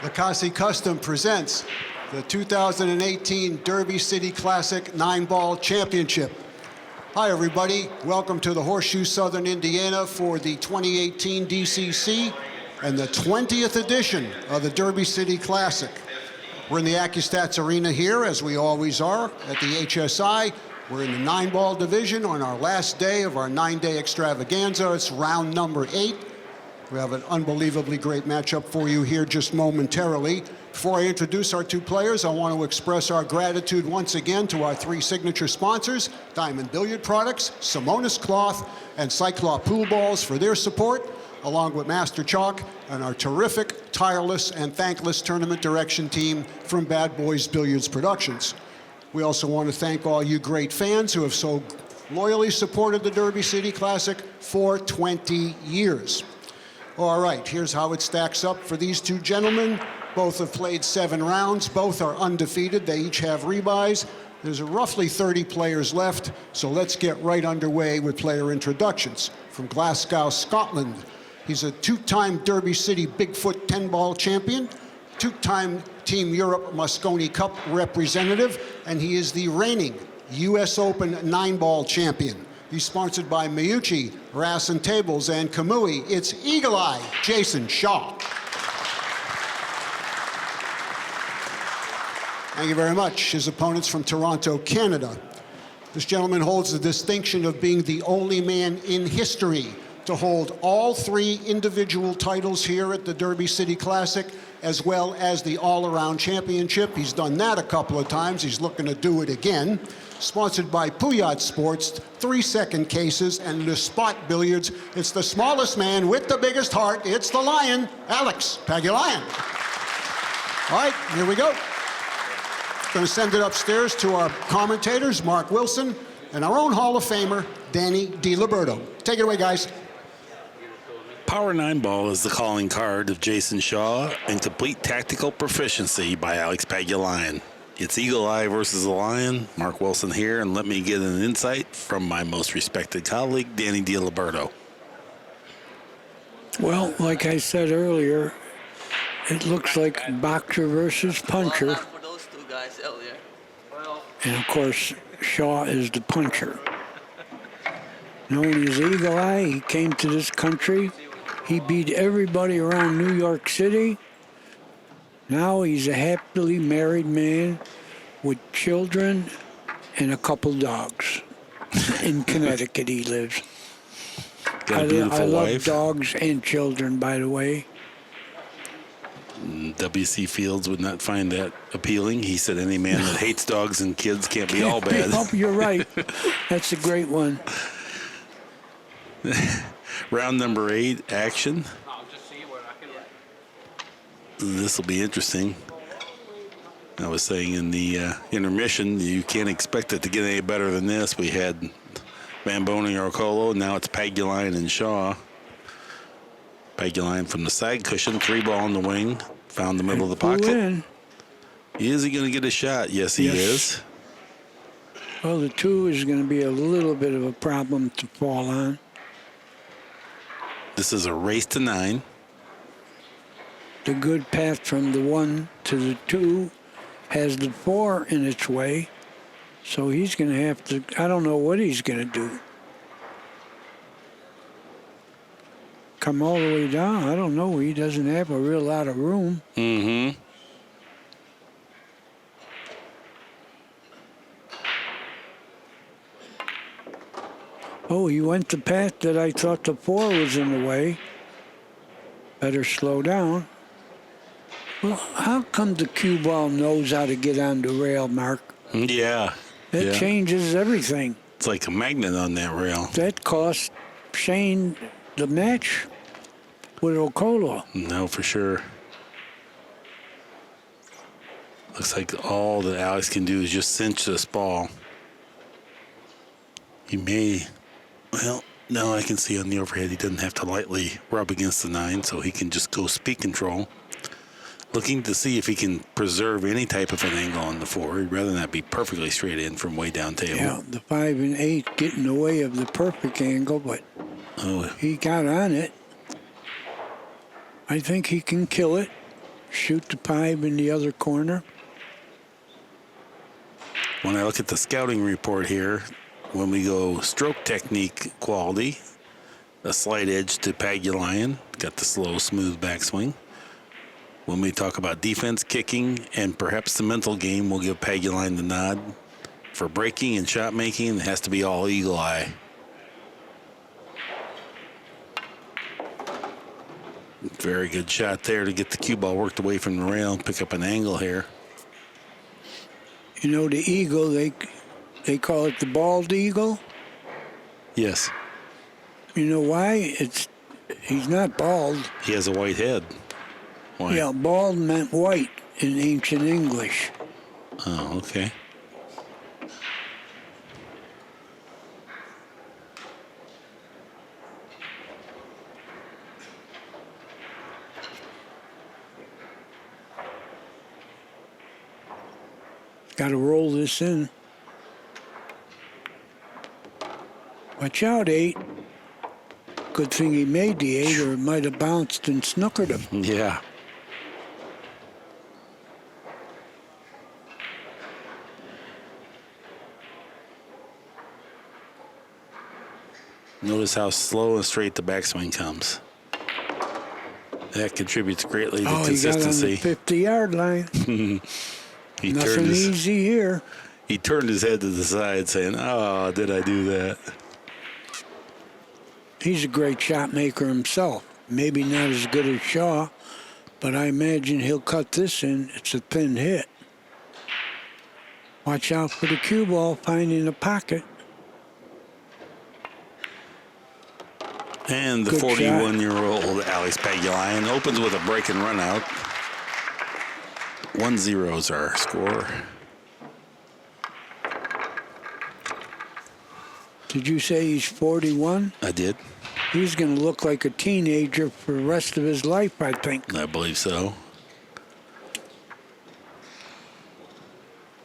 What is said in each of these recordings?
Accu-Stats Custom presents the 2018 Derby City Classic 9-Ball Championship. Hi, everybody. Welcome to the Horseshoe Southern Indiana for the 2018 DCC and the 20th edition of the Derby City Classic. We're in the Accu-Stats Arena here, as we always are, at the HSI. We're in the 9-ball division on our last day of our 9-day extravaganza. It's round number 8. We have an unbelievably great matchup for you here just momentarily. Before I introduce our two players, I want to express our gratitude once again to our 3 signature sponsors, Diamond Billiard Products, Simonis Cloth, and Cyclop Pool Balls for their support, along with Master Chalk and our terrific, tireless, and thankless tournament direction team from Bad Boys Billiards Productions. We also want to thank all you great fans who have so loyally supported the Derby City Classic for 20 years. All right, here's how it stacks up for these two gentlemen. Both have played 7 rounds. Both are undefeated. They each have rebuys. There's roughly 30 players left, so let's get right underway with player introductions. From Glasgow, Scotland, he's a 2-time Derby City Bigfoot 10-ball champion, 2-time Team Europe Mosconi Cup representative, and he is the reigning US Open 9-ball champion. He's sponsored by Miyuchi, Rass and Tables, and Kamui. It's Eagle Eye, Jayson Shaw. Thank you very much. His opponent's from Toronto, Canada. This gentleman holds the distinction of being the only man in history to hold all 3 individual titles here at the Derby City Classic, as well as the all-around championship. He's done that a couple of times. He's looking to do it again. Sponsored by Pagulayan Sports, 3-second cases, and Le Spot Billiards. It's the smallest man with the biggest heart. It's the Lion, Alex Pagulayan. All right, here we go. Going to send it upstairs to our commentators, Mark Wilson, and our own Hall of Famer, Danny Diliberto. Take it away, guys. Power 9-ball is the calling card of Jayson Shaw and complete tactical proficiency by Alex Pagulayan. It's Eagle Eye versus the Lion. Mark Wilson here, and let me get an insight from my most respected colleague, Danny Diliberto. Well, like I said earlier, it looks like boxer versus puncher. Well, not for those 2 guys earlier. And of course, Shaw is the puncher. Known as Eagle Eye, he came to this country. He beat everybody around New York City. Now he's a happily married man with children and a couple dogs. In Connecticut he lives. Got a beautiful I love wife. dogs and children, by the way. W.C. Fields would not find that appealing. He said any man that hates dogs and kids can't be all bad. Oh, you're right. That's a great one. Round number 8, action. This will be interesting. I was saying in the intermission, you can't expect it to get any better than this. We had Bamboni or Colo. Now it's Pagulayan and Shaw. Pagulayan from the side cushion, 3-ball in the wing. Found the middle of the pocket. Is he going to get a shot? Yes, he is. Well, the 2 is going to be a little bit of a problem to fall on. This is a race to 9. The good path from the 1 to the 2 has the 4 in its way, so he's going to have to, I don't know what he's going to do. Come all the way down, I don't know, he doesn't have a real lot of room. Mm-hmm. Oh, he went the path that I thought the 4 was in the way. Better slow down. Well, how come the cue ball knows how to get on the rail, Mark? Yeah. It changes everything. It's like a magnet on that rail. That cost Shane the match. with Okolo. No, for sure. Looks like all that Alex can do is just cinch this ball. He may, well, no, I can see on the overhead he doesn't have to lightly rub against the 9, so he can just go speed control. Looking to see if he can preserve any type of an angle on the 4. He'd rather not be perfectly straight in from way down table. Yeah, the 5 and 8 get in the way of the perfect angle, but he got on it. I think he can kill it. Shoot the 5 in the other corner. When I look at the scouting report here, when we go stroke technique quality, a slight edge to Pagulayan, got the slow, smooth backswing. When we talk about defense, kicking, and perhaps the mental game, we'll give Pagulayan the nod. For breaking and shot making, it has to be all eagle eye. Very good shot there to get the cue ball worked away from the rail and pick up an angle here. You know, the eagle, they call it the bald eagle. Yes. You know why? He's not bald. He has a white head. Why? Yeah, bald meant white in ancient English. Oh, okay. Got to roll this in. Watch out, 8. Good thing he made the 8, or it might have bounced and snookered him. Yeah. Notice how slow and straight the backswing comes. That contributes greatly to consistency. He got on the 50-yard line. He Nothing easy here. He turned his head to the side saying, oh, did I do that? He's a great shot maker himself. Maybe not as good as Shaw, but I imagine he'll cut this in. It's a thin hit. Watch out for the cue ball finding a pocket. And the Good 41-year-old Alex Pagulayan opens with a break and run out. 1-0 is our score. Did you say he's 41? I did. He's going to look like a teenager for the rest of his life, I think. I believe so.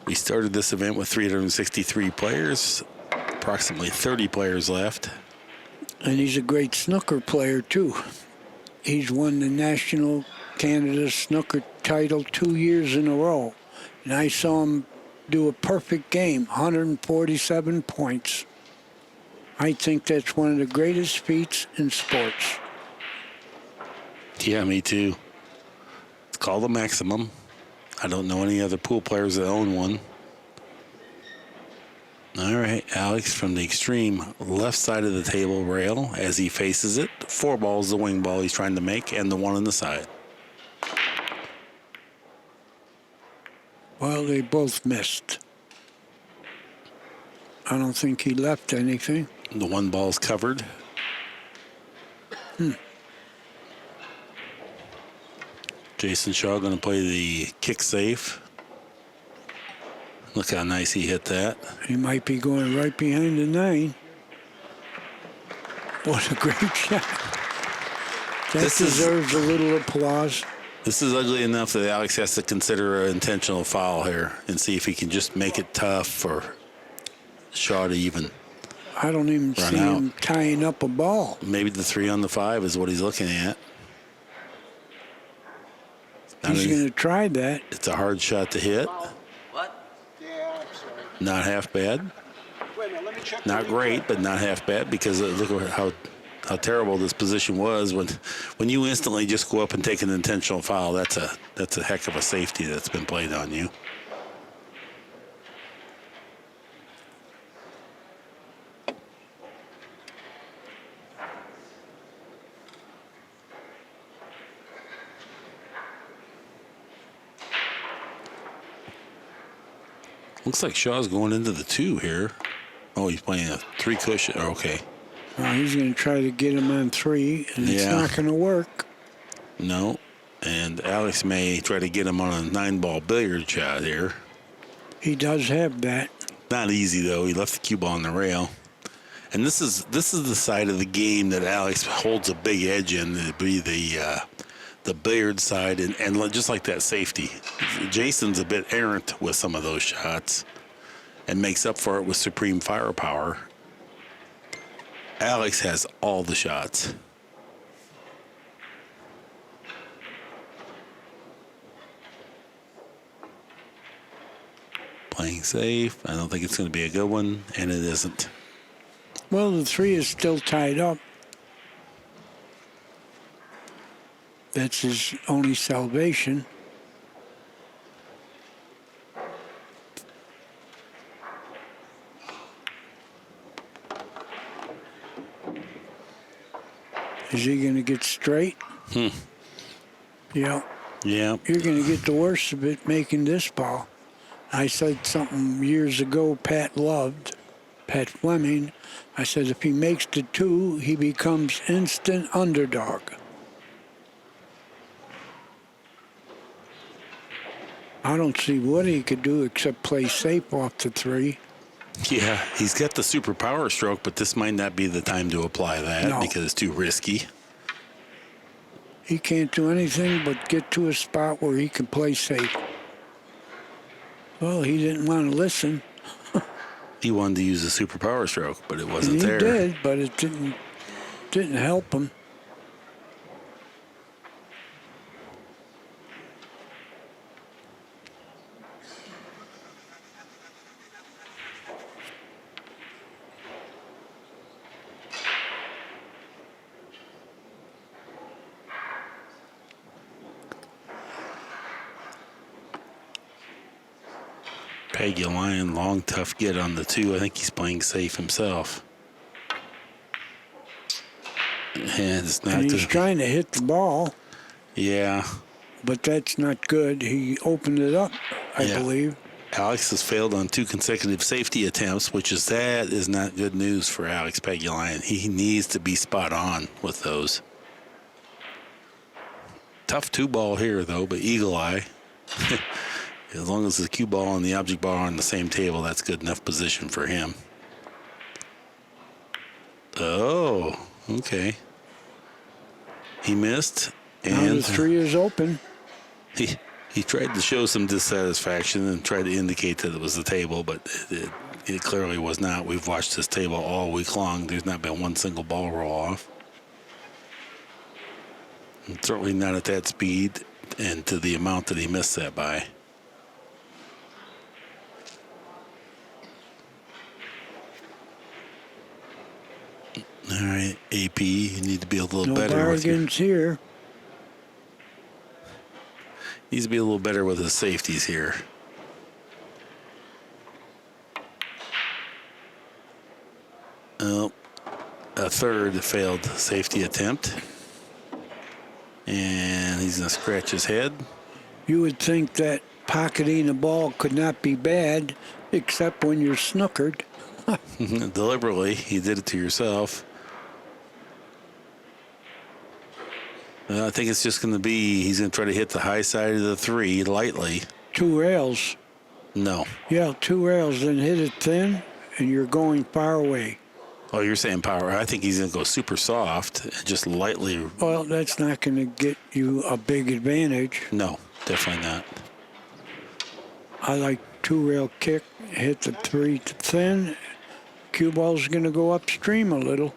We started this event with 363 players, approximately 30 players left. And he's a great snooker player, too. He's won the National Canada Snooker title 2 years in a row. And I saw him do a perfect game, 147 points. I think that's one of the greatest feats in sports. Yeah, me too. It's called a maximum. I don't know any other pool players that own one. All right, Alex from the extreme left side of the table rail as he faces it. 4 balls, the wing ball he's trying to make, and the 1 on the side. Well, they both missed. I don't think he left anything. The 1 ball's covered. Jayson Shaw going to play the kick safe. Look how nice he hit that. He might be going right behind the 9. What a great shot. That deserves a little applause. This is ugly enough that Alex has to consider an intentional foul here and see if he can just make it tough for Shaw to even I don't even run see out. him tying up a ball. Maybe the 3 on the 5 is what he's looking at. He's going to try that. It's a hard shot to hit. What? Yeah, I'm sorry. Not half bad. Wait a minute, let me check. Not great, but not half bad because look at how terrible this position was when you instantly just go up and take an intentional foul. That's a heck of a safety that's been played on you. Looks like Shaw's going into the 2 here. Oh, he's playing a 3 cushion. Okay. Well, he's going to try to get him on 3, and it's Yeah. not going to work. No. And Alex may try to get him on a 9-ball billiard shot here. He does have that. Not easy, though. He left the cue ball on the rail. And this is the side of the game that Alex holds a big edge in. It'd be the billiard side, and just like that safety. Jason's a bit errant with some of those shots and makes up for it with supreme firepower. Alex has all the shots. Playing safe. I don't think it's going to be a good one, and it isn't. Well, the 3 is still tied up. That's his only salvation. Is he going to get straight? Yeah. Yeah. You're going to get the worst of it making this ball. I said something years ago Pat loved, Pat Fleming. I said if he makes the 2, he becomes instant underdog. I don't see what he could do except play safe off the 3. Yeah, he's got the super power stroke, but this might not be the time to apply that No. because it's too risky. He can't do anything but get to a spot where he can play safe. Well, he didn't want to listen. He wanted to use a super power stroke, but it wasn't And he there. did, but it didn't help him. Pagulayan, long, tough get on the 2. I think he's playing safe himself. And it's not. And he's trying to hit the ball, Yeah. but that's not good. He opened it up, I Yeah. believe. Alex has failed on 2 consecutive safety attempts, that is not good news for Alex Pagulayan. He needs to be spot on with those. Tough 2-ball here, though, but eagle eye. As long as the cue ball and the object ball are on the same table, that's good enough position for him. Oh, okay. He missed, Now and the 3 is open. he tried to show some dissatisfaction and tried to indicate that it was the table, but it clearly was not. We've watched this table all week long. There's not been one single ball roll off. And certainly not at that speed and to the amount that he missed that by. All right, AP, you need to be a little No better with your, bargains here. needs to be a little better with his safeties here. Oh, a third failed safety attempt. And he's going to scratch his head. You would think that pocketing a ball could not be bad, except when you're snookered. Deliberately, you did it to yourself. I think it's just going to be, he's going to try to hit the high side of the 3 lightly. 2 rails. No. Yeah, 2 rails, then hit it thin, and you're going far away. Oh, you're saying power. I think he's going to go super soft and just lightly. Well, that's not going to get you a big advantage. No, definitely not. I like 2 rail kick, hit the 3 to thin. Cue ball's going to go upstream a little.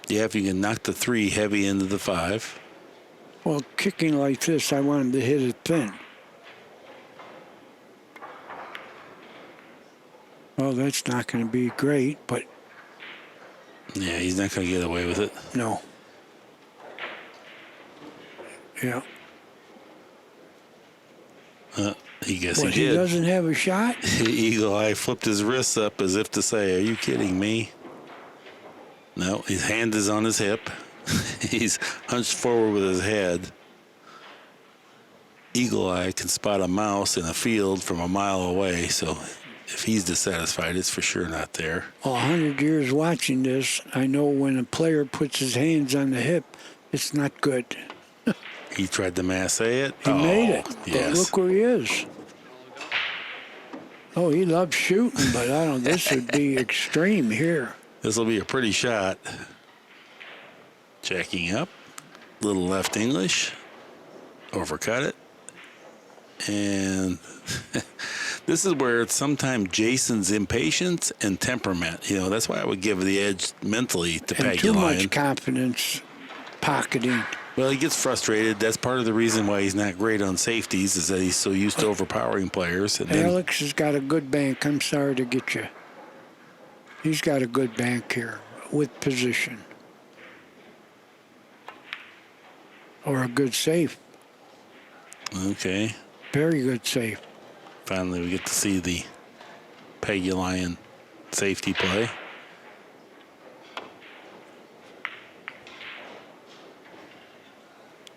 Yeah, if you can knock the 3 heavy into the 5. Well, kicking like this, I wanted to hit it thin. Well, that's not going to be great, but Yeah, he's not going to get away with it. no. Yeah. He guess What, he he did. doesn't have a shot? Eagle Eye flipped his wrists up as if to say, "Are you kidding me?" No, his hand is on his hip. He's hunched forward with his head. Eagle Eye can spot a mouse in a field from a mile away, so if he's dissatisfied, it's for sure not there. 100 years watching this, I know when a player puts his hands on the hip, it's not good. He tried to masse it. He made it, but Yes. look where he is. Oh, he loves shooting, but I don't. This would be extreme here. This will be a pretty shot. Checking up. Little left English. Overcut it. And this is where it's sometimes Jason's impatience and temperament. You know, that's why I would give the edge mentally to And too much Pagulayan. confidence pocketing. Well, he gets frustrated. That's part of the reason why he's not great on safeties, is that he's so used to overpowering players. And then, Alex has got a good bank. I'm sorry to get you. He's got a good bank here with position. Or a good safe. okay, Very good safe. finally we get to see the Pagulayan safety play.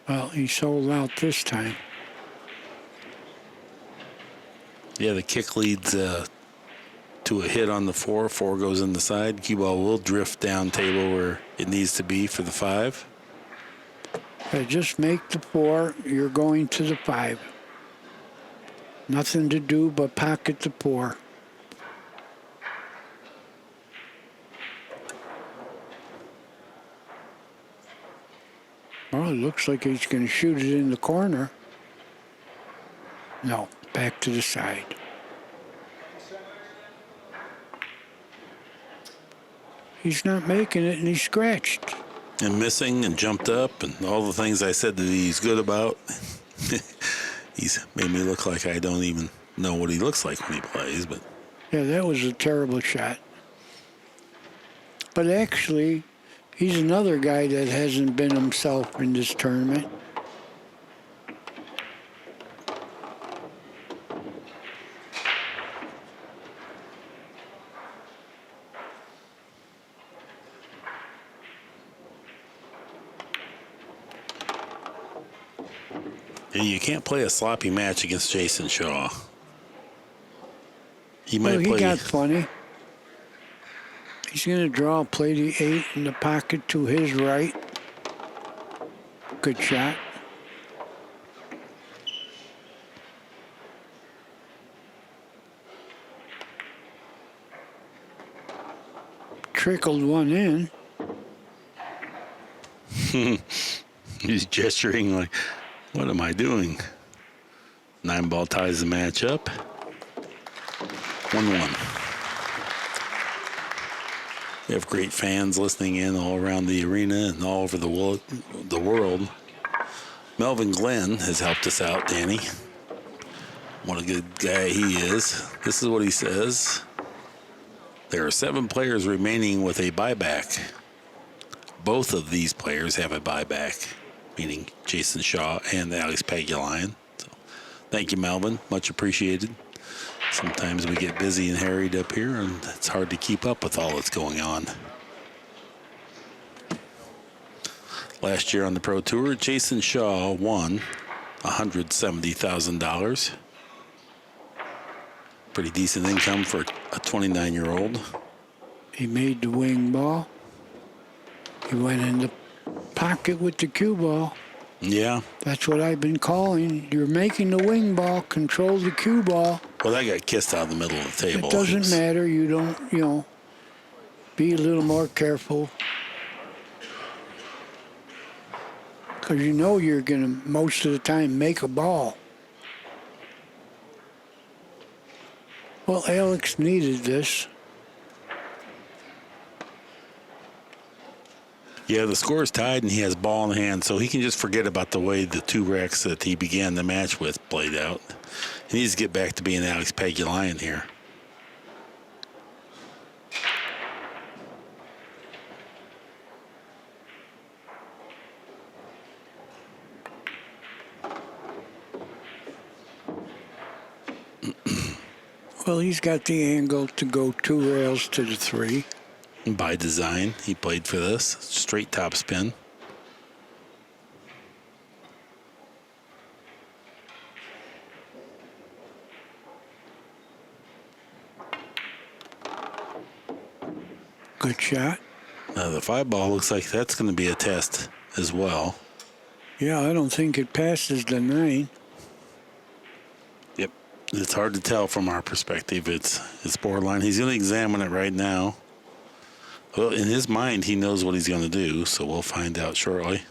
Well, he sold out this time. Yeah, the kick leads to a hit on the 4. 4 goes in the side. Cue ball will drift down table where it needs to be for the 5. Just make the 4, you're going to the 5. Nothing to do but pocket the 4. Well, it looks like he's going to shoot it in the corner. No, back to the side. He's not making it, and he's scratched. And missing and jumped up and all the things I said that he's good about. He's made me look like I don't even know what he looks like when he plays. But Yeah, that was a terrible shot. But actually, he's another guy that hasn't been himself in this tournament. you can't play a sloppy match against Jayson Shaw. He might Well, he play. got funny. He's going to draw, play the 8 in the pocket to his right. Good shot. Trickled one in. He's gesturing like, what am I doing? 9 ball ties the match up. 1-1. We have great fans listening in all around the arena and all over the world. Melvin Glenn has helped us out, Danny. What a good guy he is. This is what he says. There are 7 players remaining with a buyback. Both of these players have a buyback, meaning Jayson Shaw and Alex Pagulayan. So, thank you, Melvin. Much appreciated. Sometimes we get busy and harried up here, and it's hard to keep up with all that's going on. Last year on the Pro Tour, Jayson Shaw won $170,000. Pretty decent income for a 29-year-old. He made the wing ball. He went in the pocket with the cue ball. Yeah. That's what I've been calling. You're making the wing ball, control the cue ball. Well, that got kissed out of the middle of the table. It doesn't matter. You don't, be a little more careful. Because you're going to, most of the time, make a ball. Well, Alex needed this. Yeah, the score is tied, and he has ball in hand, so he can just forget about the way the 2 racks that he began the match with played out. He needs to get back to being Alex Pagulayan here. Well, he's got the angle to go 2 rails to the 3. By design, he played for this. Straight top spin. Good shot. Now the 5 ball looks like that's going to be a test as well. Yeah, I don't think it passes the 9. Yep. It's hard to tell from our perspective. It's borderline. He's going to examine it right now. Well, in his mind, he knows what he's going to do, so we'll find out shortly.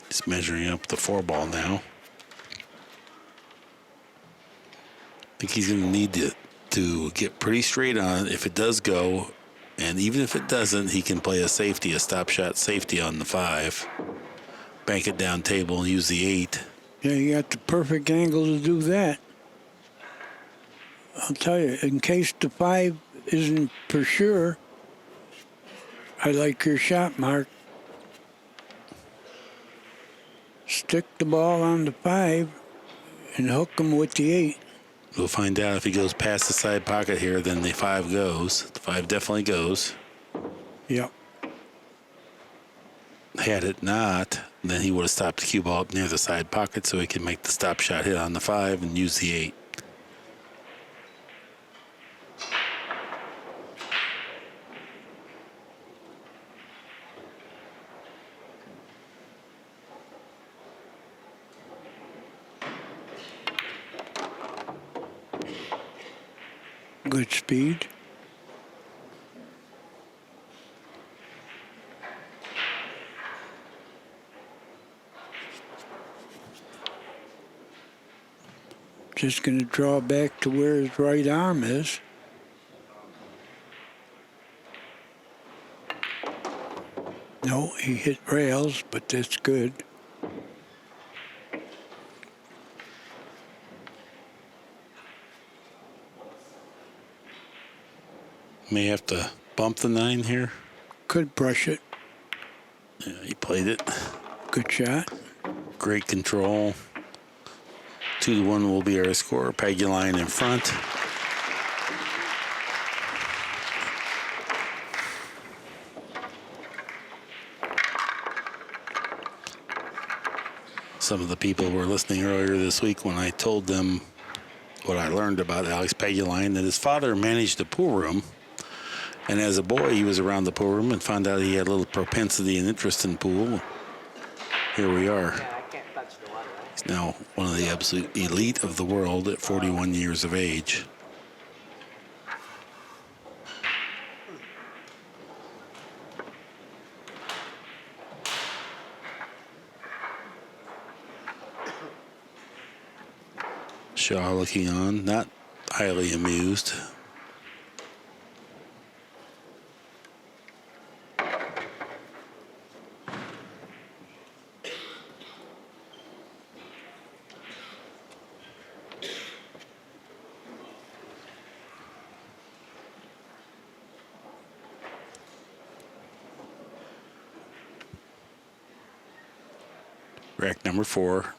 He's measuring up the 4 ball now. I think he's going to need to get pretty straight on it if it does go. And even if it doesn't, he can play a safety, a stop shot safety on the 5. Bank it down table and use the 8. Yeah, you got the perfect angle to do that. I'll tell you, in case the 5 isn't for sure, I like your shot, Mark. Stick the ball on the 5 and hook him with the 8. We'll find out if he goes past the side pocket here, then the 5 goes. The 5 definitely goes. Yep. Had it not, then he would have stopped the cue ball up near the side pocket so he can make the stop shot hit on the 5 and use the 8. Good speed. Just going to draw back to where his right arm is. No, he hit rails, but that's good. May have to bump the 9 here. Could brush it. Yeah, he played it. Good shot. Great control. 2-1 will be our score. Pagulayan in front. Some of the people were listening earlier this week when I told them what I learned about Alex Pagulayan, that his father managed a pool room. And as a boy, he was around the pool room and found out he had a little propensity and interest in pool. Here we are. He's now one of the absolute elite of the world at 41 years of age. Shaw looking on, not highly amused. Rack number 4.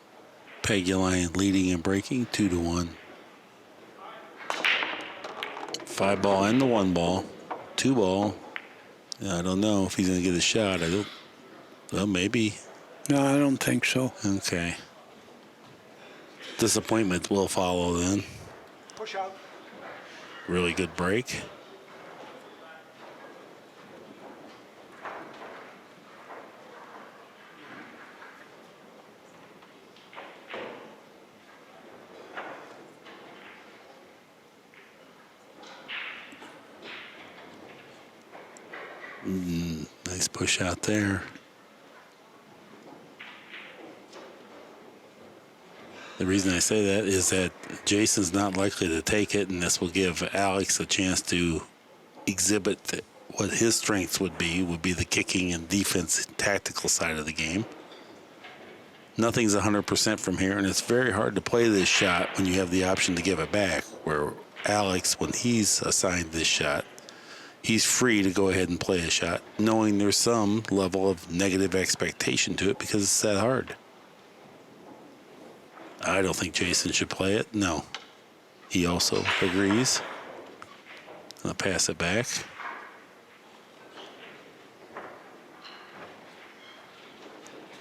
Pagulayan leading and breaking 2-1. 5 ball and the 1 ball. 2 ball. I don't know if he's going to get a shot. Well, maybe. No, I don't think so. Okay. Disappointment will follow then. Push out. Really good break. Nice push out there. The reason I say that is that Jason's not likely to take it, and this will give Alex a chance to exhibit what his strengths would be the kicking and defense tactical side of the game. Nothing's 100% from here, and it's very hard to play this shot when you have the option to give it back, where Alex, when he's assigned this shot, he's free to go ahead and play a shot, knowing there's some level of negative expectation to it because it's that hard. I don't think Jayson should play it. No. He also agrees. I'll pass it back.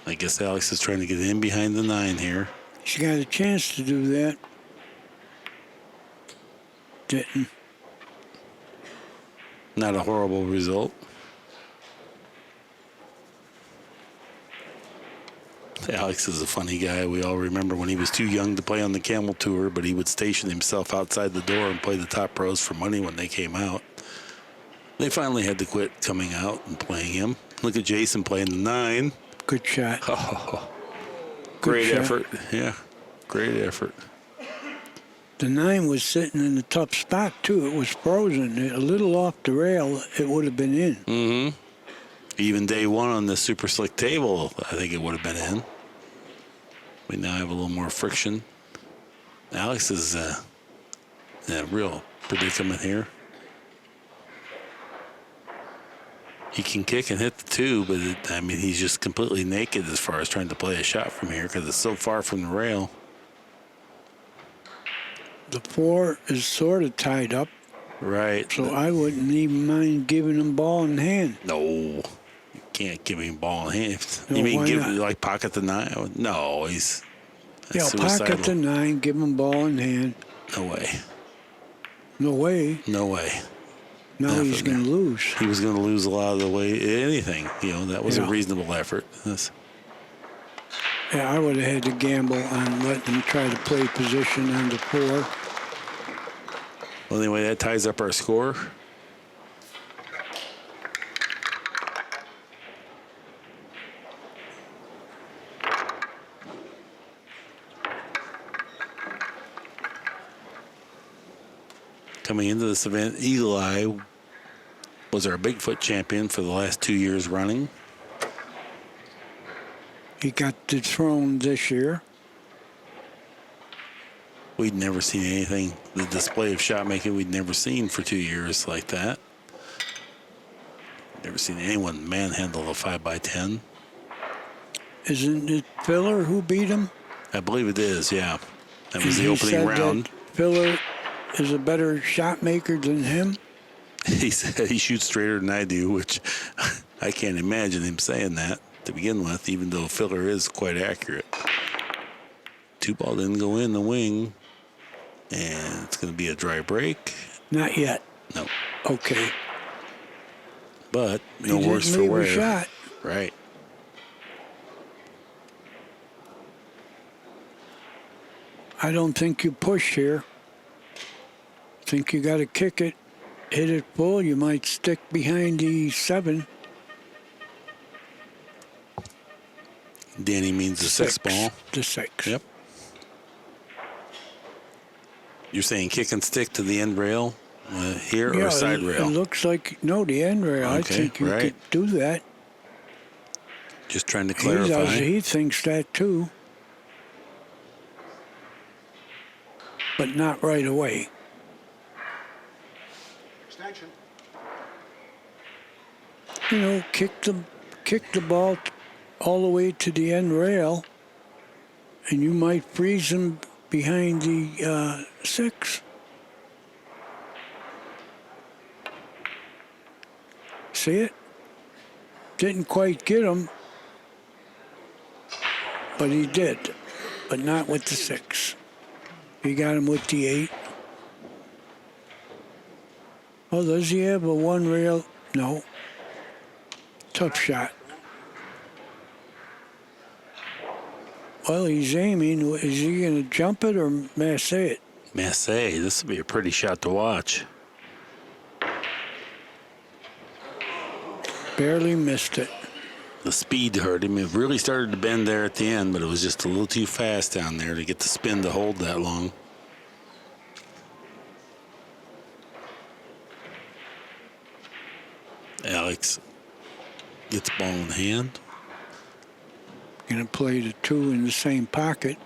I guess Alex is trying to get in behind the 9 here. He's got a chance to do that. Didn't. Not a horrible result. Alex is a funny guy. We all remember when he was too young to play on the Camel Tour, but he would station himself outside the door and play the top pros for money when they came out. They finally had to quit coming out and playing him. Look at Jayson playing the 9. Good shot. Oh, Good great shot. effort. Yeah, great effort. The 9 was sitting in a tough spot, too. It was frozen. A little off the rail, it would have been in. Mm-hmm. Even day one on the super slick table, I think it would have been in. We now have a little more friction. Alex is in a real predicament here. He can kick and hit the 2, but he's just completely naked as far as trying to play a shot from here because it's so far from the rail. The 4 is sort of tied up, Right. so I wouldn't even mind giving him ball in hand. No, you can't give him ball in hand. No, You mean why give not? like pocket the 9? No, that's Yeah, suicidal. pocket the 9, give him ball in hand. No way. No way. No way. Now he's Definitely. going to lose. He was going to lose a lot of the way. Anything, that was a Yeah. reasonable effort. Yeah, I would have had to gamble on letting him try to play position on the 4. Well, anyway, that ties up our score. Coming into this event, Eagle Eye was our Bigfoot champion for the last 2 years running. He got dethroned this year. We'd never seen anything, the display of shot making we'd never seen for 2 years like that. Never seen anyone manhandle a 5x10. Isn't it Filler who beat him? I believe it is, yeah. That was And the he opening said round. that Filler is a better shot maker than him. He said he shoots straighter than I do, which I can't imagine him saying that to begin with, even though Filler is quite accurate. 2 ball didn't go in the wing, and it's going to be a dry break. Not yet. No, Okay. but He no didn't worse for leave wear. a shot. Right. I don't think you push here. I think you got to kick it, hit it full. You might stick behind the 7. Danny means the 6 ball. The 6. Yep. You're saying kick and stick to the end rail here or side It rail? looks like, no, the end rail. I Okay, think you right. could do that. Just trying to He does. clarify. He thinks that too. But not right away. Extension. You know, kick the ball all the way to the end rail, and you might freeze him behind the 6. See it? Didn't quite get him, but he did. But not with the 6. He got him with the 8. Oh, does he have a 1 rail? No. Tough shot. Well, he's aiming. Is he going to jump it or masse it? Masse, this would be a pretty shot to watch. Barely missed it. The speed hurt him. It really started to bend there at the end, but it was just a little too fast down there to get the spin to hold that long. Alex gets ball in hand. Going to play the 2 in the same pocket.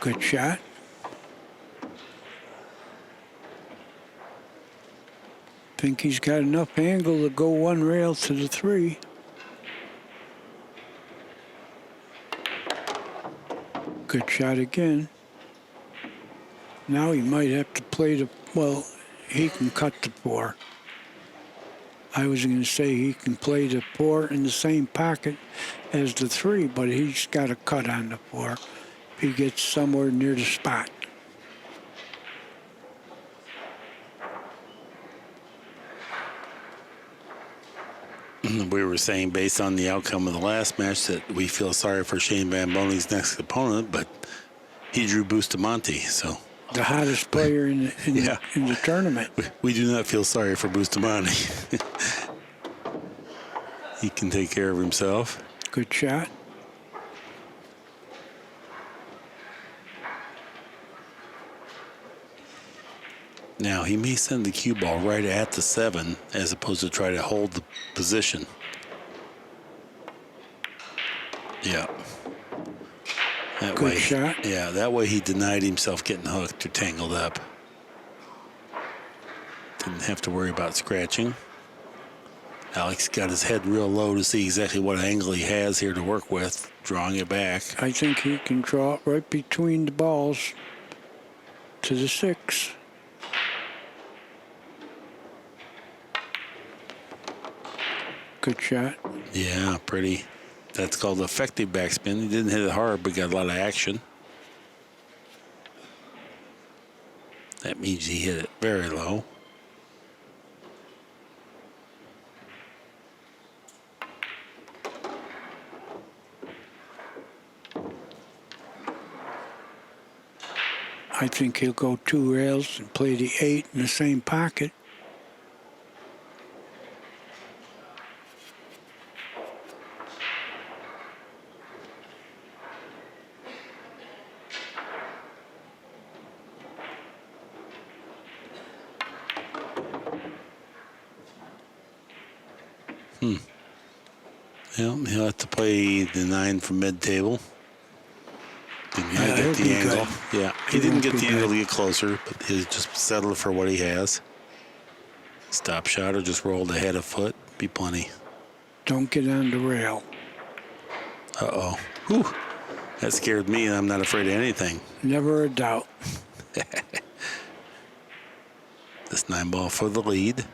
Good shot. Think he's got enough angle to go 1 rail to the 3. Good shot again. Now he might have to play the, well, he can cut the 4. I was going to say he can play the 4 in the same pocket as the 3, but he's got a cut on the 4 if he gets somewhere near the spot. we were saying based on the outcome of the last match that we feel sorry for Shane Bamboni's next opponent, but he drew Bustamante, so The hottest player in Yeah. the tournament. we do not feel sorry for Bustamante. He can take care of himself. Good shot. Now, he may send the cue ball right at the 7 as opposed to try to hold the position. Yeah. That Good way, shot. Yeah, that way he denied himself getting hooked or tangled up. Didn't have to worry about scratching. Alex got his head real low to see exactly what angle he has here to work with, drawing it back. I think he can draw it right between the balls to the 6. Good shot. Yeah, pretty. That's called effective backspin. He didn't hit it hard, but got a lot of action. That means he hit it very low. I think he'll go 2 rails and play the 8 in the same pocket. Well, he'll have to play the 9 from mid-table. Didn't Yeah, get he'll the be angle. good. Yeah, He he didn't won't get be the angle bad. to get closer, but he'll just settle for what he has. Stop shot or just rolled ahead a foot, be plenty. Don't get on the rail. Uh-oh. Whew. That scared me, and I'm not afraid of anything. Never a doubt. This 9 ball for the lead.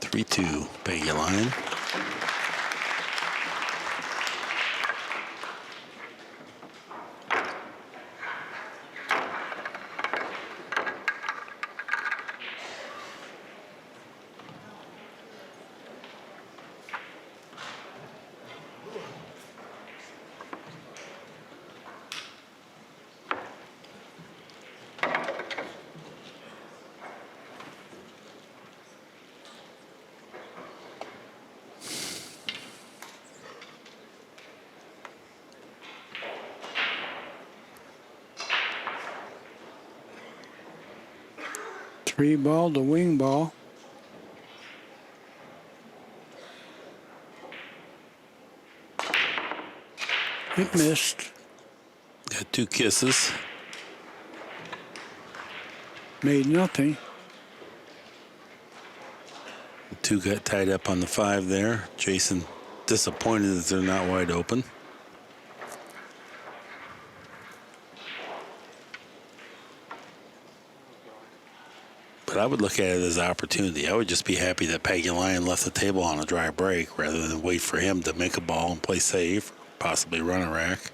3-2, Pagulayan. Three ball to wing ball. It missed. Got 2 kisses. Made nothing. 2 got tied up on the 5 there. Jayson disappointed that they're not wide open. But I would look at it as an opportunity. I would just be happy that Pagulayan left the table on a dry break rather than wait for him to make a ball and play safe, possibly run a rack.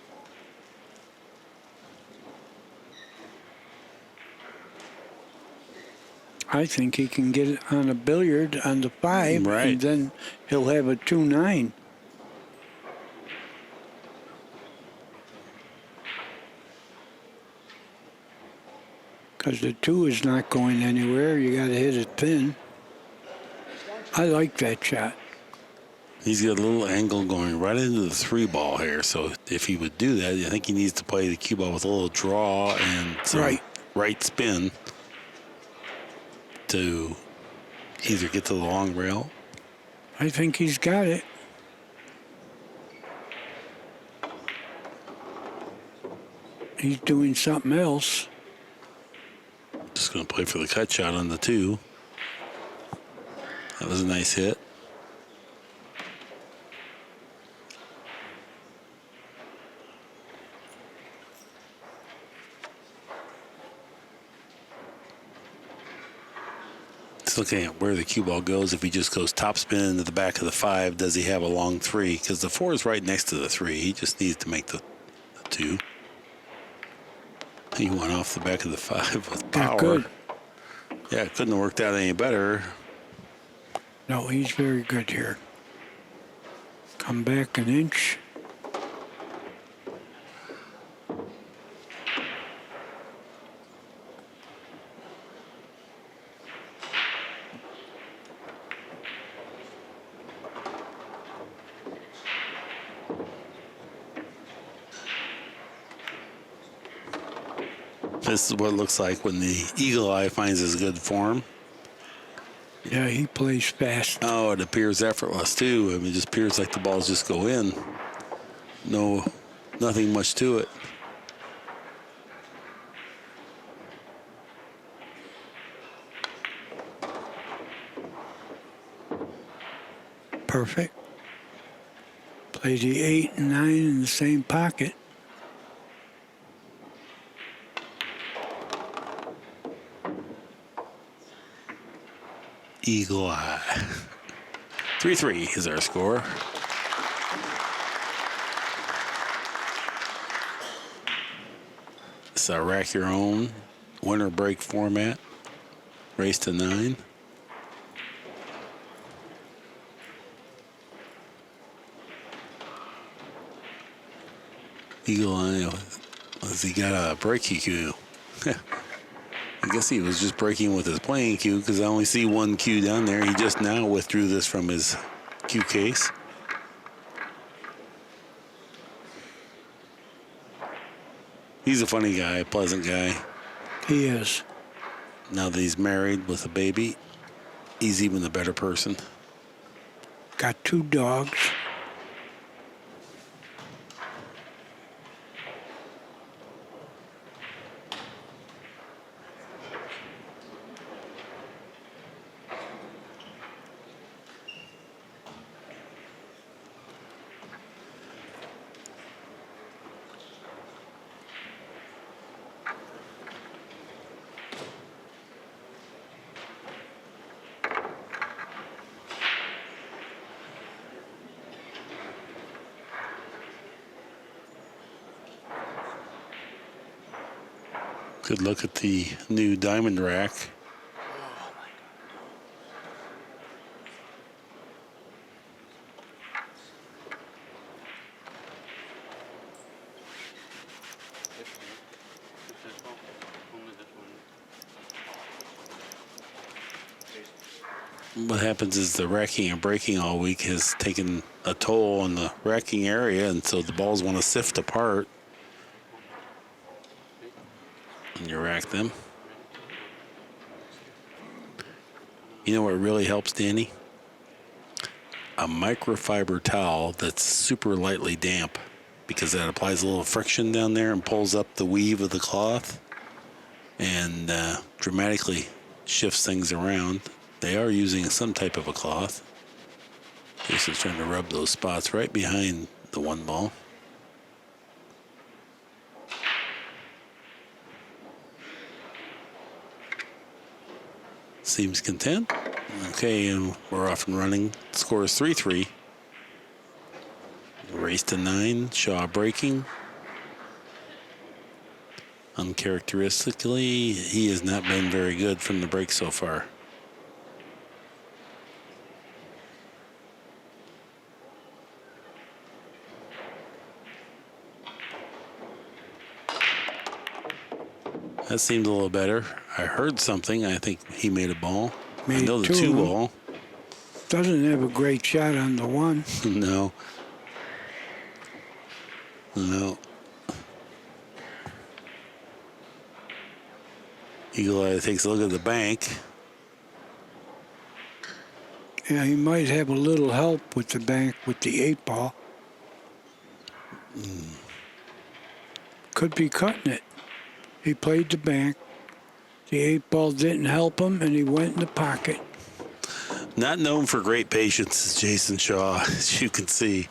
I think he can get it on a billiard on the 5, Right. and then he'll have a 2-9. Because the 2 is not going anywhere. You got to hit it thin. I like that shot. He's got a little angle going right into the 3 ball here. So if he would do that, I think he needs to play the cue ball with a little draw and some right spin to either get to the long rail. I think he's got it. He's doing something else. Just going to play for the cut shot on the 2. That was a nice hit. Just looking at where the cue ball goes. If he just goes top spin into the back of the 5, does he have a long 3? Because the 4 is right next to the 3. He just needs to make the 2. He went off the back of the 5 with power. Yeah, good. Yeah, it couldn't have worked out any better. No, he's very good here. Come back an inch. This is what it looks like when the Eagle Eye finds his good form. Yeah, he plays fast. Oh, it appears effortless too. I mean, it just appears like the balls just go in. Nothing much to it. Perfect. Play the 8 and 9 in the same pocket. Eagle Eye. 3-3 is our score. It's a rack your own winner break format. Race to 9. Eagle Eye, has he got a breaky cue? I guess he was just breaking with his playing cue because I only see one cue down there. He just now withdrew this from his cue case. He's a funny guy, a pleasant guy. He is. Now that he's married with a baby, he's even a better person. Got 2 dogs. Good look at the new diamond rack. What happens is the racking and breaking all week has taken a toll on the racking area, and so the balls want to sift apart. And you rack them. You know what really helps, Danny? A microfiber towel that's super lightly damp, because that applies a little friction down there and pulls up the weave of the cloth and dramatically shifts things around. They are using some type of a cloth. Jason's trying to rub those spots right behind the one ball. Seems content. Okay, and we're off and running. Score is 3-3. Race to 9. Shaw breaking. Uncharacteristically, he has not been very good from the break so far. That seemed a little better. I heard something. I think he made a ball. I know the 2 ball. Doesn't have a great shot on the 1. No. Eagle Eye takes a look at the bank. Yeah, he might have a little help with the bank with the 8 ball. Could be cutting it. He played the bank. The 8 ball didn't help him, and he went in the pocket. Not known for great patience is Jayson Shaw, as you can see.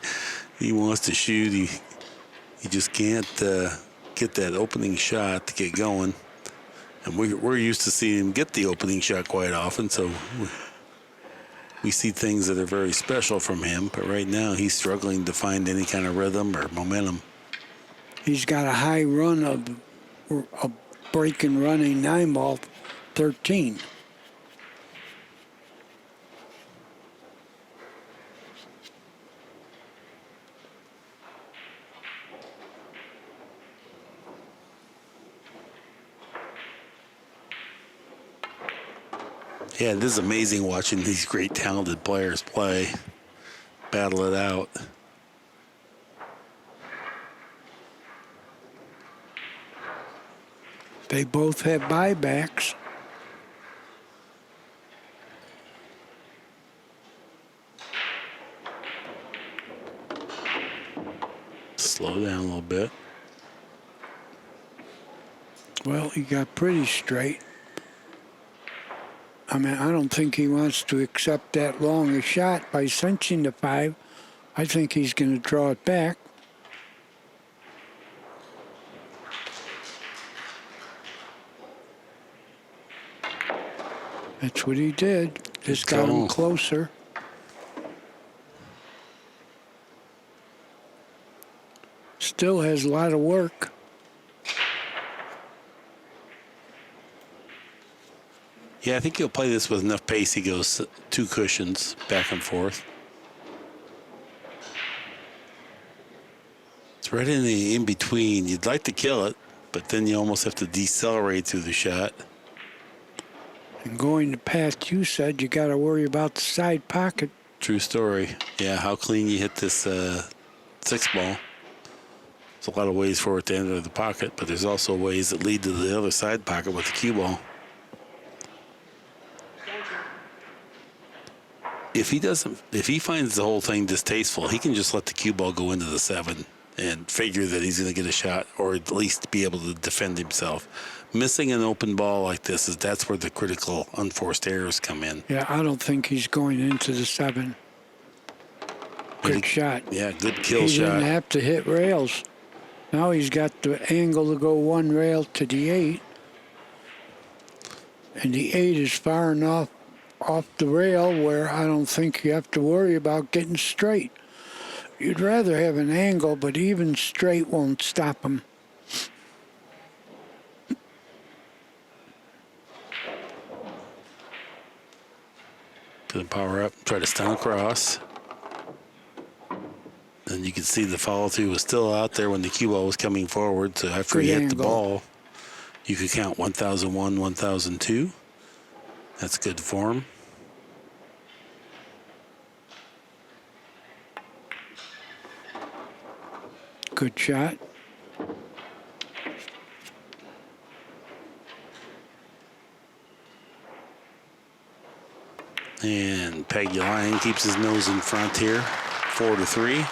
He wants to shoot. He just can't get that opening shot to get going. And we're used to seeing him get the opening shot quite often, so we see things that are very special from him. But right now, he's struggling to find any kind of rhythm or momentum. He's got a high run of a break and running 9 ball 13. Yeah, it is amazing watching these great talented players play, battle it out. They both have buybacks. Slow down a little bit. Well, he got pretty straight. I mean, I don't think he wants to accept that long a shot by cinching the 5. I think he's going to draw it back. That's what he did. Just got him closer. Still has a lot of work. Yeah, I think he'll play this with enough pace. He goes 2 cushions back and forth. It's right in the in-between. You'd like to kill it, but then you almost have to decelerate through the shot. And going the path you said, you got to worry about the side pocket. True story. Yeah, how clean you hit this 6-ball. There's a lot of ways for it to enter the pocket, but there's also ways that lead to the other side pocket with the cue ball. If he finds the whole thing distasteful, he can just let the cue ball go into the 7 and figure that he's going to get a shot, or at least be able to defend himself. Missing an open ball like this that's where the critical unforced errors come in. Yeah, I don't think he's going into the 7. Good shot. Yeah, good kill he shot. He didn't have to hit rails. Now he's got the angle to go 1 rail to the 8. And the 8 is far enough off the rail where I don't think you have to worry about getting straight. You'd rather have an angle, but even straight won't stop him. Good power up, try to stun across. And you can see the follow through was still out there when the cue ball was coming forward. So after he hit the ball, you could count 1001, 1002. That's good form. Good shot. And Pagulayan keeps his nose in front here, 4-3.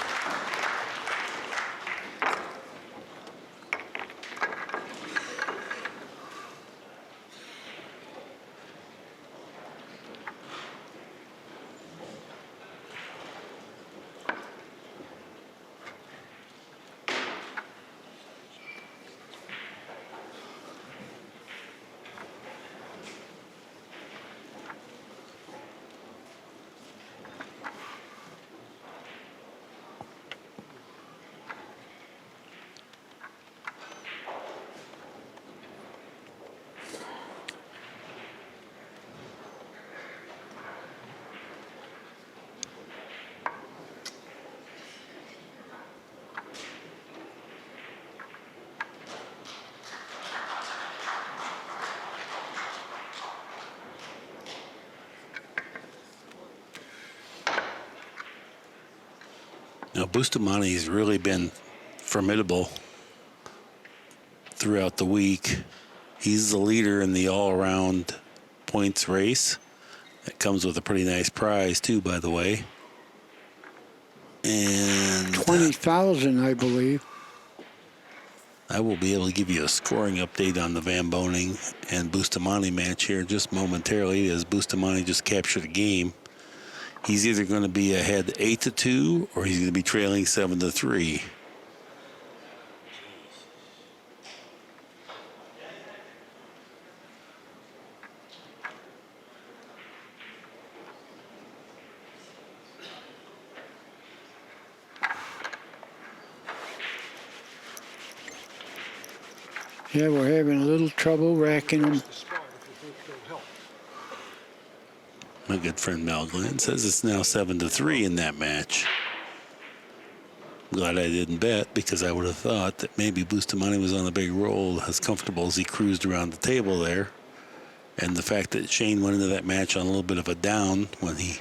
Now, Bustamante really been formidable throughout the week. He's the leader in the all-around points race. That comes with a pretty nice prize, too, by the way. And 20,000, I believe. I will be able to give you a scoring update on the Van Boning and Bustamante match here just momentarily, as Bustamante just captured a game. He's either going to be ahead 8-2 or he's going to be trailing 7-3. Yeah, we're having a little trouble racking them. My good friend Mel Glenn says it's now 7-3 in that match. I'm glad I didn't bet, because I would have thought that maybe Bustamante was on a big roll, as comfortable as he cruised around the table there. And the fact that Shane went into that match on a little bit of a down when he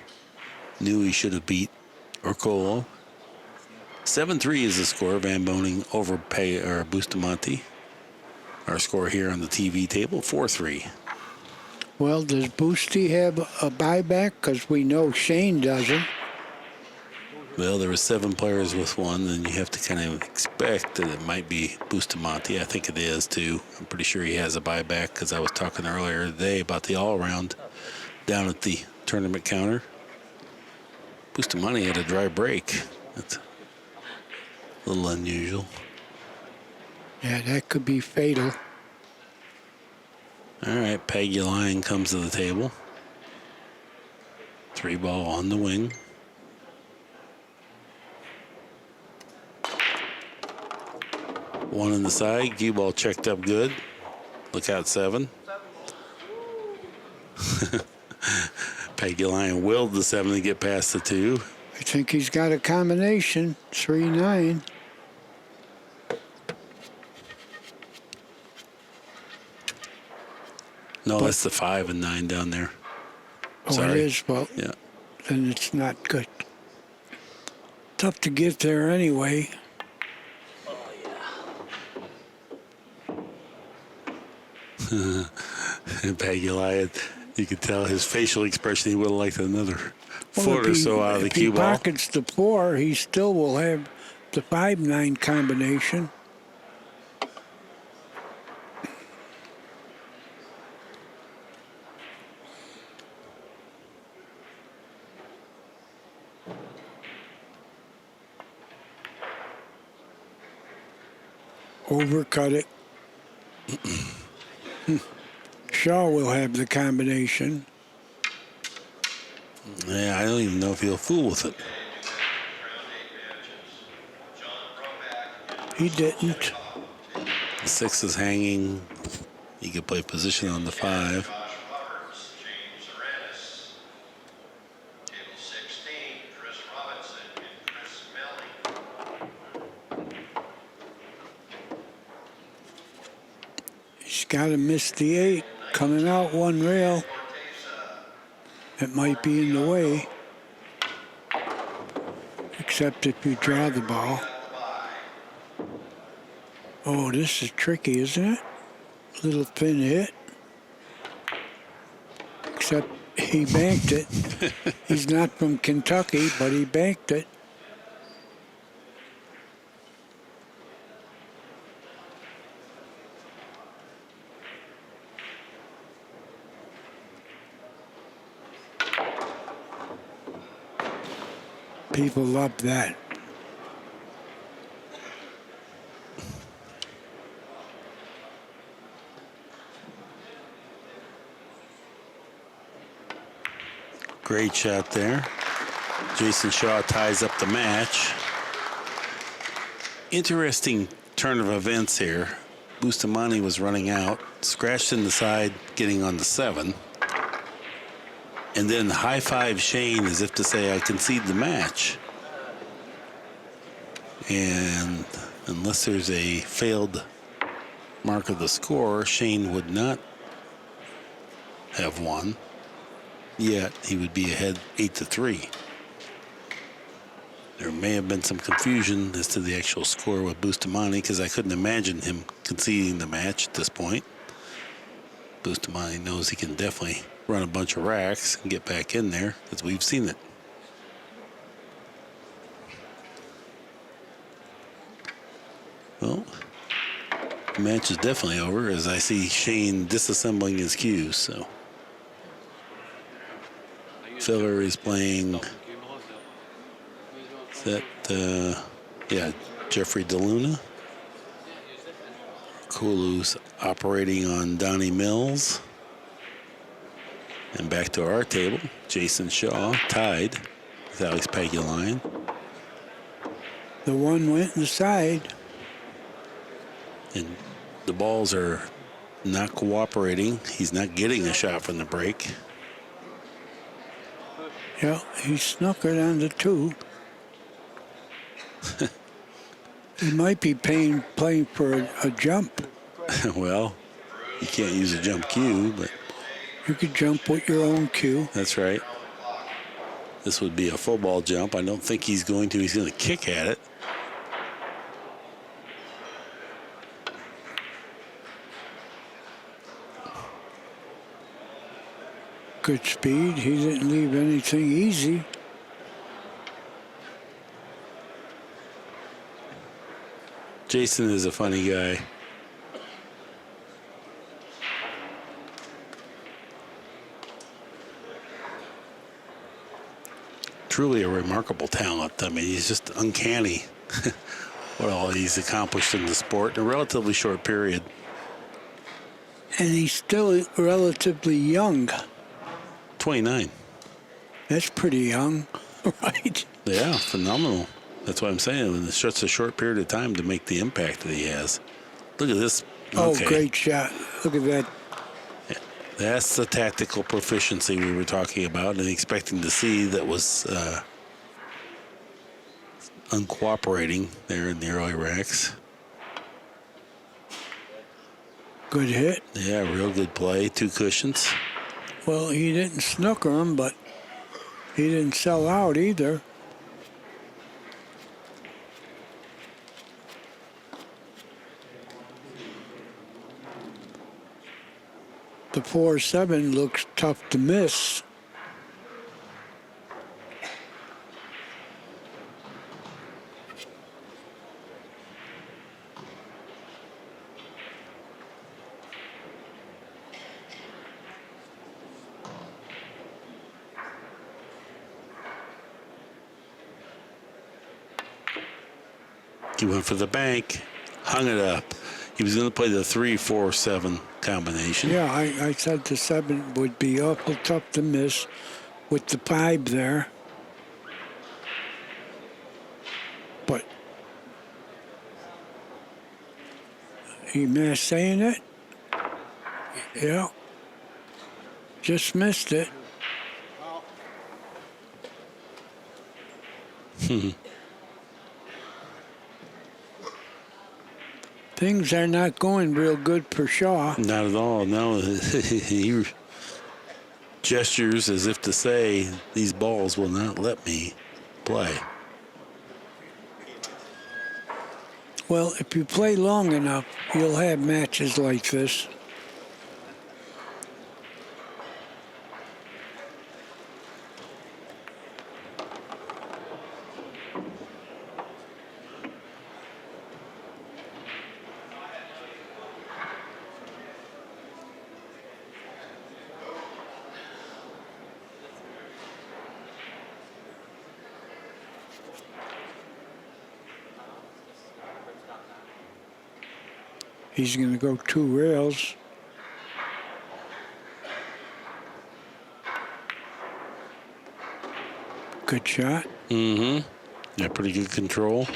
knew he should have beat Urcolo. 7-3 is the score. Van Boning over Bustamante. Our score here on the TV table, 4-3. Well, does Boosty have a buyback? Because we know Shane doesn't. Well, there were 7 players with one, and you have to kind of expect that it might be Bustamante. I think it is, too. I'm pretty sure he has a buyback because I was talking earlier today about the all-around down at the tournament counter. Bustamante had a dry break. That's a little unusual. Yeah, that could be fatal. All right, Pagulayan comes to the table. 3-ball on the wing. One on the side. Cue ball checked up good. Look out 7. Pagulayan willed the 7 to get past the 2. I think he's got a combination. 3-9. No, that's the 5 and 9 down there. Oh, Sorry. it is? Well, Yeah. then it's not good. Tough to get there anyway. Pagulayan, you could tell his facial expression, he would have liked another Well, foot if or he- so out of the if he cue ball. pockets the 4, he still will have the 5-9 combination. Overcut it. Shaw will have the combination. Yeah, I don't even know if he'll fool with it. He didn't. The 6 is hanging. He could play position on the 5. He's got to miss the 8. Coming out 1 rail. It might be in the way. Except if you draw the ball. Oh, this is tricky, isn't it? Little thin hit. Except he banked it. He's not from Kentucky, but he banked it. People love that. Great shot there. Jayson Shaw ties up the match. Interesting turn of events here. Bustamante was running out, scratched in the side, getting on the 7. And then high-five Shane as if to say, I concede the match. And unless there's a failed mark of the score, Shane would not have won. Yet he would be ahead 8-3. There may have been some confusion as to the actual score with Bustamante because I couldn't imagine him conceding the match at this point. Bustamante knows he can definitely run a bunch of racks and get back in there because we've seen it. Well, the match is definitely over as I see Shane disassembling his cues. So Filler is playing. Is that Jeffrey DeLuna? Kulu's operating on Donnie Mills. And back to our table, Jayson Shaw tied with Alex Pagulayan. The 1 went inside. And the balls are not cooperating. He's not getting a shot from the break. Yeah, he snookered on the 2. He might be playing for a jump. Well, you can't use a jump cue, but You could jump with your own cue. That's right. This would be a full ball jump. I don't think he's going to. He's going to kick at it. Good speed. He didn't leave anything easy. Jayson is a funny guy. Truly a remarkable talent. I mean, he's just uncanny what all he's accomplished in the sport in a relatively short period. And he's still relatively young. 29. That's pretty young, right? Yeah, phenomenal. That's what I'm saying. In such a short period of time to make the impact that he has. Look at this. Oh, great shot. Look at that. That's the tactical proficiency we were talking about and expecting to see that was uncooperating there in the early racks. Good hit. Yeah, real good play. 2 cushions. Well, he didn't snooker him, but he didn't sell out either. The 4-7 looks tough to miss. He went for the bank, hung it up. He was going to play the 3-4-7 combination. Yeah, I said the 7 would be awful tough to miss with the 5 there. But he missed saying it. Yeah. Just missed it. Things are not going real good for Shaw. Not at all. No, he gestures as if to say, these balls will not let me play. Well, if you play long enough, you'll have matches like this. He's going to go 2 rails. Good shot. Mm-hmm. Yeah, pretty good control.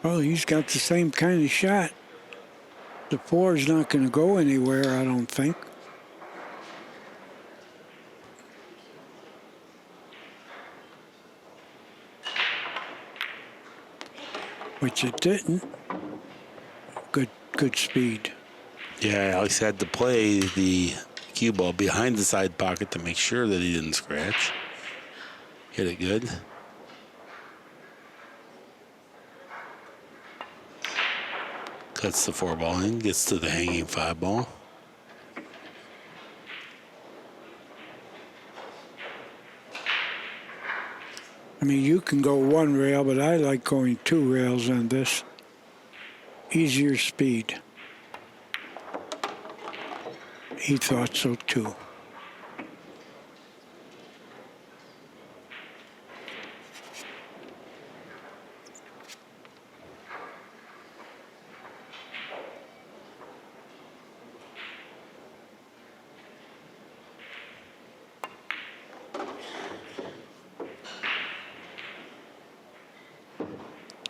Well, he's got the same kind of shot. The 4 is not going to go anywhere, I don't think. Which it didn't. Good speed. Yeah, Alex had to play the cue ball behind the side pocket to make sure that he didn't scratch. Hit it good. Cuts the 4 ball in, gets to the hanging 5 ball. I mean, you can go 1 rail, but I like going 2 rails on this. Easier speed. He thought so too.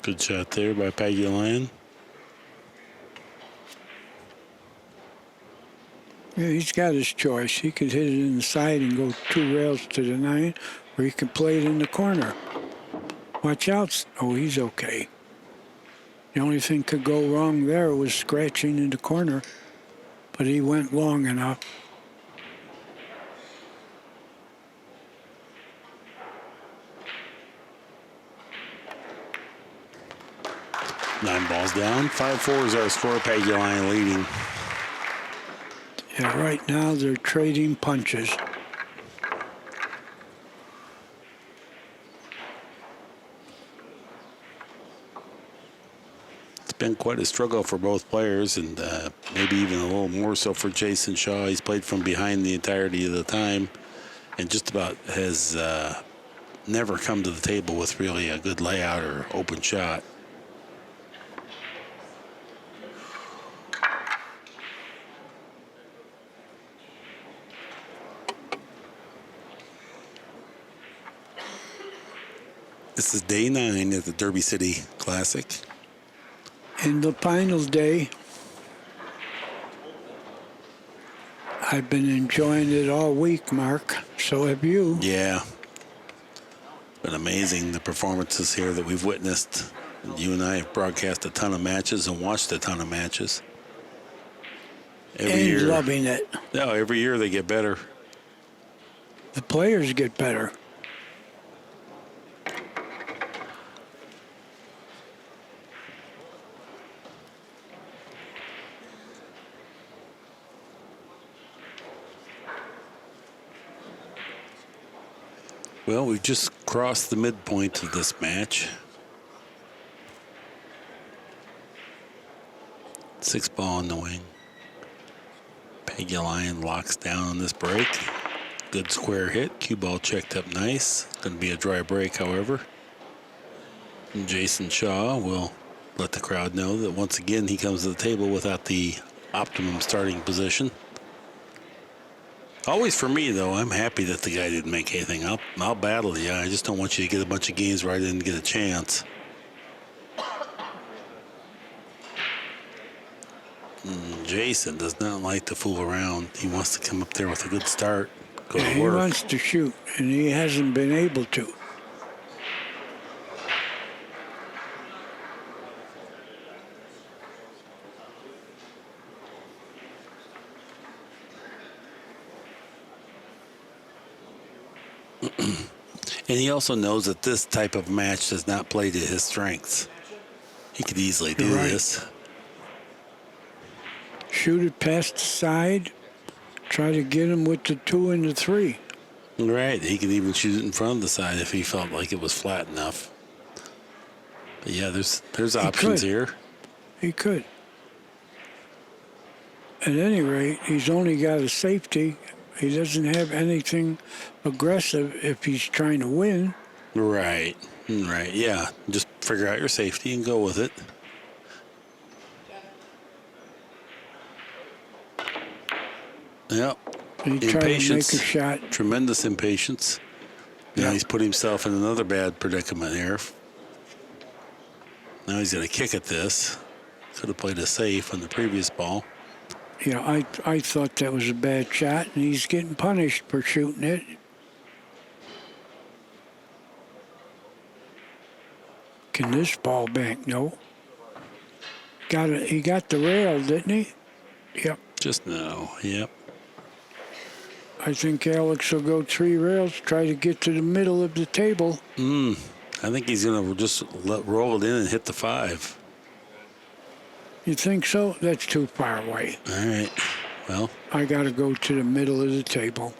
Good shot there by Pagulayan. Yeah, he's got his choice. He could hit it in the side and go 2 rails to the 9, or he could play it in the corner. Watch out. Oh, he's okay. The only thing could go wrong there was scratching in the corner, but he went long enough. Nine balls down. 5-4 is our score. Pagulayan leading. Yeah, right now they're trading punches. It's been quite a struggle for both players, and maybe even a little more so for Jayson Shaw. He's played from behind the entirety of the time and just about has never come to the table with really a good layout or open shot. This is day 9 at the Derby City Classic. In the final day, I've been enjoying it all week, Mark. So have you. Yeah. It's been amazing, the performances here that we've witnessed. You and I have broadcast a ton of matches and watched a ton of matches. Every year. Loving it. No, every year they get better. The players get better. Well, we've just crossed the midpoint of this match. 6 ball in the wing. Pagulayan locks down on this break. Good square hit. Cue ball checked up nice. Going to be a dry break, however. And Jayson Shaw will let the crowd know that once again he comes to the table without the optimum starting position. Always for me, though, I'm happy that the guy didn't make anything up. I'll battle you. I just don't want you to get a bunch of games where I didn't get a chance. Jayson does not like to fool around. He wants to come up there with a good start. Go to He work. wants to shoot, and he hasn't been able to. And he also knows that this type of match does not play to his strengths. He could easily do Right. this. Shoot it past the side. Try to get him with the 2 and the 3. Right. He could even shoot it in front of the side if he felt like it was flat enough. But yeah, there's options could. here. He could. At any rate, he's only got a safety. He doesn't have anything aggressive if he's trying to win. Right. Right. Yeah. Just figure out your safety and go with it. Yep. He tried to make a shot. Tremendous impatience. Now Yeah. he's put himself in another bad predicament here. Now he's going to kick at this. Could have played it safe on the previous ball. Yeah, I thought that was a bad shot, and he's getting punished for shooting it. Can this ball bank? No. He got the rail, didn't he? Yep. Just no. Yep. I think Alex will go 3 rails, try to get to the middle of the table. I think he's going to just roll it in and hit the 5. You think so? That's too far away. All right. Well, I got to go to the middle of the table.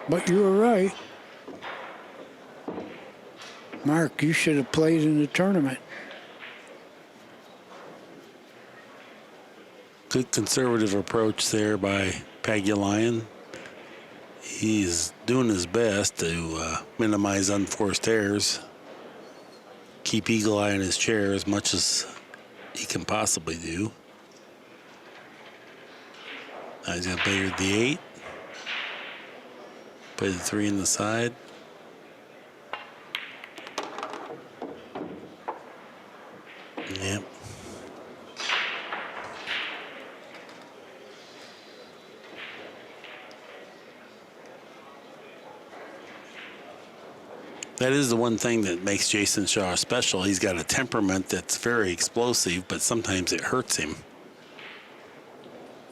But you were right. Mark, you should have played in the tournament. good conservative approach there by Pagulayan. He's doing his best to minimize unforced errors, keep eagle eye on his chair as much as he can possibly do. Now he's going to play the 8. Play the 3 in the side. Yep. That is the one thing that makes Jayson Shaw special. He's got a temperament that's very explosive, but sometimes it hurts him.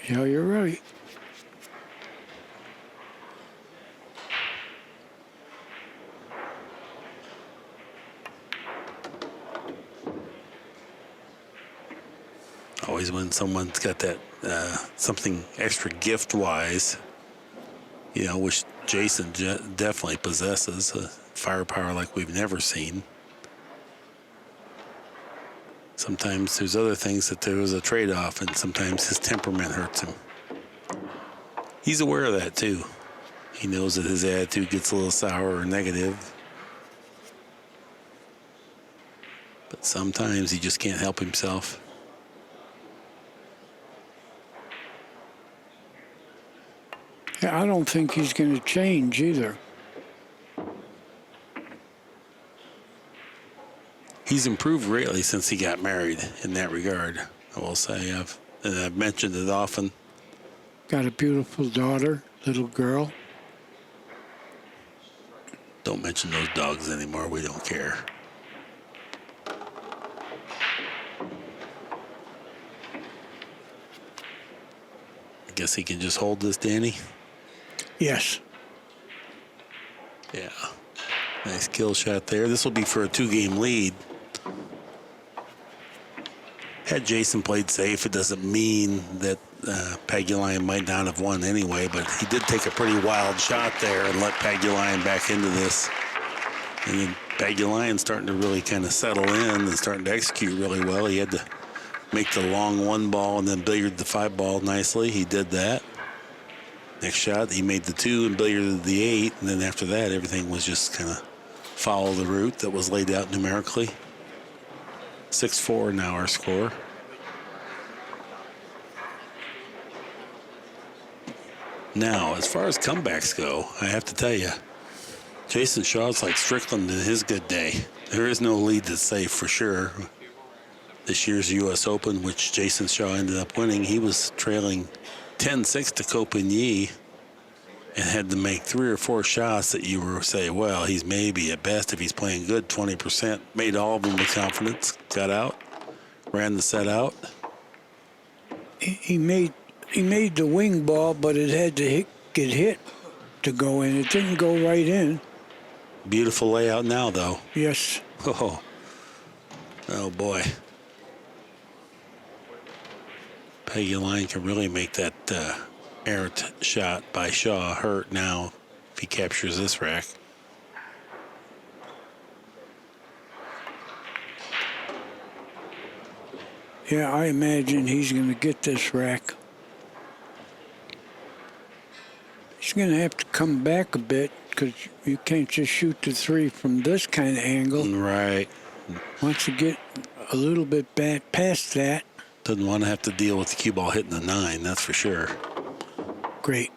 Yeah, you're right. Always when someone's got that something extra gift-wise, which Jayson definitely possesses, firepower like we've never seen. Sometimes there's other things that there was a trade-off, and sometimes his temperament hurts him. He's aware of that, too. He knows that his attitude gets a little sour or negative. But sometimes he just can't help himself. Yeah, I don't think he's going to change either. He's improved greatly since he got married in that regard, I will say. I've mentioned it often. Got a beautiful daughter, little girl. Don't mention those dogs anymore. We don't care. I guess he can just hold this, Danny? Yes. Yeah. Nice kill shot there. This will be for a 2-game lead. Had Jayson played safe, it doesn't mean that Pagulayan might not have won anyway, but he did take a pretty wild shot there and let Pagulayan back into this. And then Pagulayan starting to really kind of settle in and starting to execute really well. He had to make the long 1 ball and then billiard the 5 ball nicely. He did that. Next shot, he made the 2 and billiarded the 8, and then after that, everything was just kind of follow the route that was laid out numerically. 6-4 now our score. Now, as far as comebacks go, I have to tell you, Jayson Shaw's like Strickland in his good day. There is no lead that's safe for sure. This year's U.S. Open, which Jayson Shaw ended up winning, he was trailing 10-6 to Copigny and had to make 3 or 4 shots that you were say, well, he's maybe at best, if he's playing good, 20%. Made all of them with confidence, got out, ran the set out. He made the wing ball, but it had to get hit to go in. It didn't go right in. Beautiful layout now, though. Yes. Oh boy. Pagulayan can really make that errant shot by Shaw hurt now if he captures this rack. Yeah, I imagine he's going to get this rack. He's going to have to come back a bit because you can't just shoot the 3 from this kind of angle. Right. Once you get a little bit back past that. Doesn't want to have to deal with the cue ball hitting the 9, that's for sure. Great.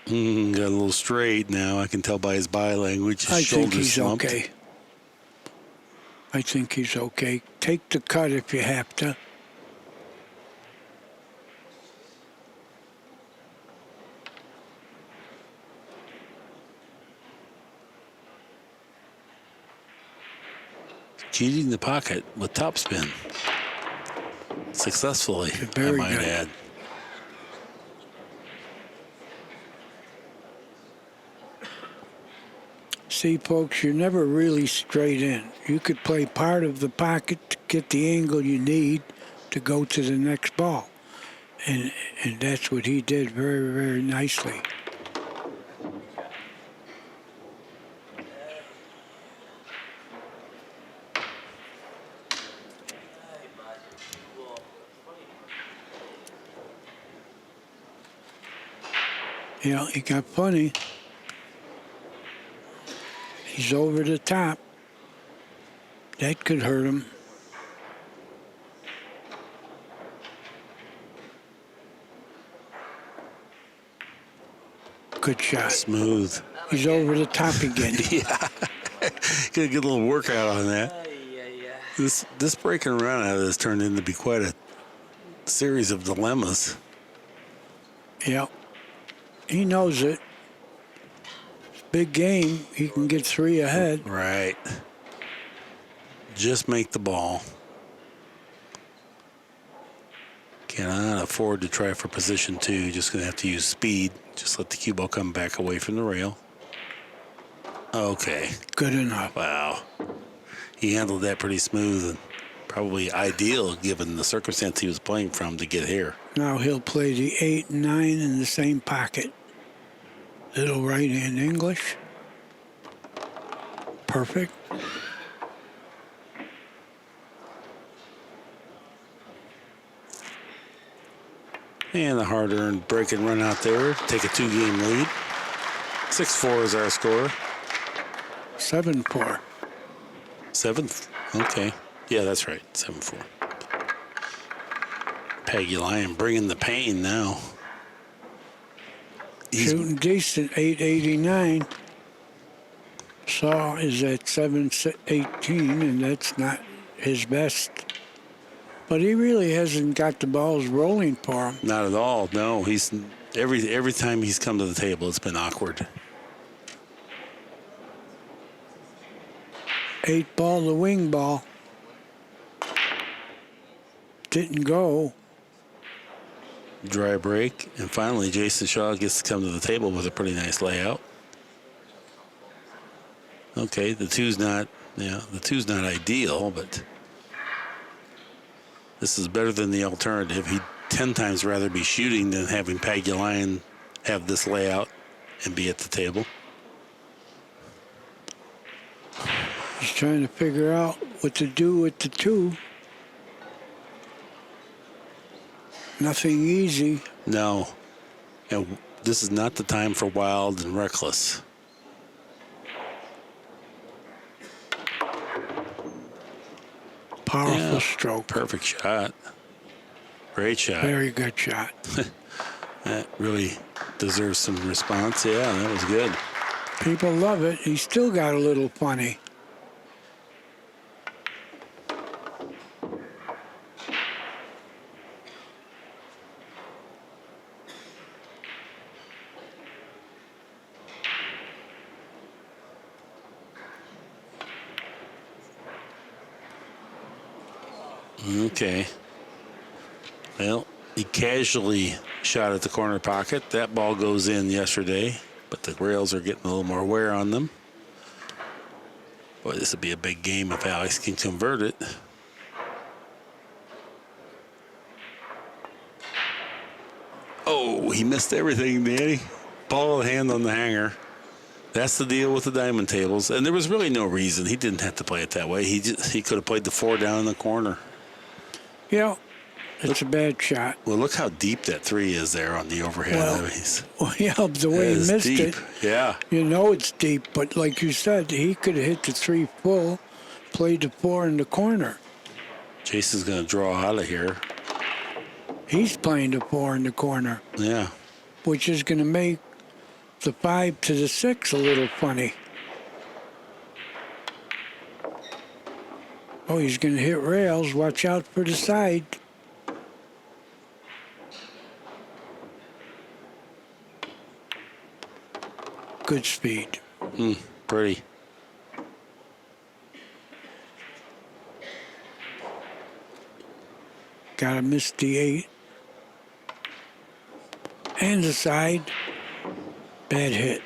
Got a little straight now. I can tell by his body language. His I think shoulders he's slumped. okay. I think he's okay. Take the cut if you have to. Cheating the pocket with topspin. Successfully, Very I might good. add. See, folks, you're never really straight in. You could play part of the pocket to get the angle you need to go to the next ball. And that's what he did very, very nicely. Yeah, he got plenty. He's over the top. That could hurt him. Good shot. Smooth. He's over the top again. Yeah. Get a good little workout on that. This breaking around out of this turned into be quite a series of dilemmas. Yeah. He knows it. He's big game. He can get 3 ahead. Right. Just make the ball. Cannot afford to try for position 2. Just going to have to use speed. Just let the cue ball come back away from the rail. Okay. Good enough. Wow. He handled that pretty smooth and probably ideal given the circumstance he was playing from to get here. Now he'll play the 8 and 9 in the same pocket. Little right-hand English. Perfect. And a hard-earned break and run out there. Take a 2-game lead. 6-4 is our score. 7-4. 7th. Okay. Yeah, that's right. 7-4. Pagulayan bringing the pain now. Shooting decent, 889. Shaw is at 718, and that's not his best. But he really hasn't got the balls rolling for him. Not at all. No, he's every time he's come to the table, it's been awkward. 8 ball to wing ball. Didn't go. Dry break, and finally Jayson Shaw gets to come to the table with a pretty nice layout. Okay, the two's not ideal, but this is better than the alternative. He'd 10 times rather be shooting than having Pagulayan have this layout and be at the table. He's trying to figure out what to do with the 2. Nothing easy. No, and this is not the time for wild and reckless. Powerful stroke. Perfect shot. Great shot. Very good shot. That really deserves some response. Yeah, that was good. People love it. He's still got a little funny. Okay. Well, he casually shot at the corner pocket. That ball goes in yesterday, but the rails are getting a little more wear on them. Boy, this would be a big game if Alex can convert it. Oh, he missed everything, Danny. Ball hand on the hanger. That's the deal with the diamond tables. And there was really no reason. He didn't have to play it that way. He could have played the 4 down in the corner. Yeah, it's a bad shot. Well, look how deep that 3 is there on the overhead. Well, yeah, the way he missed deep. it. Yeah. You know it's deep, but like you said, he could have hit the 3 full, played the 4 in the corner. Jason's going to draw out of here. He's playing the 4 in the corner. Yeah. Which is going to make the 5 to the 6 a little funny. Oh, he's going to hit rails. Watch out for the side. Good speed. Pretty. Gotta miss the 8. And the side. Bad hit.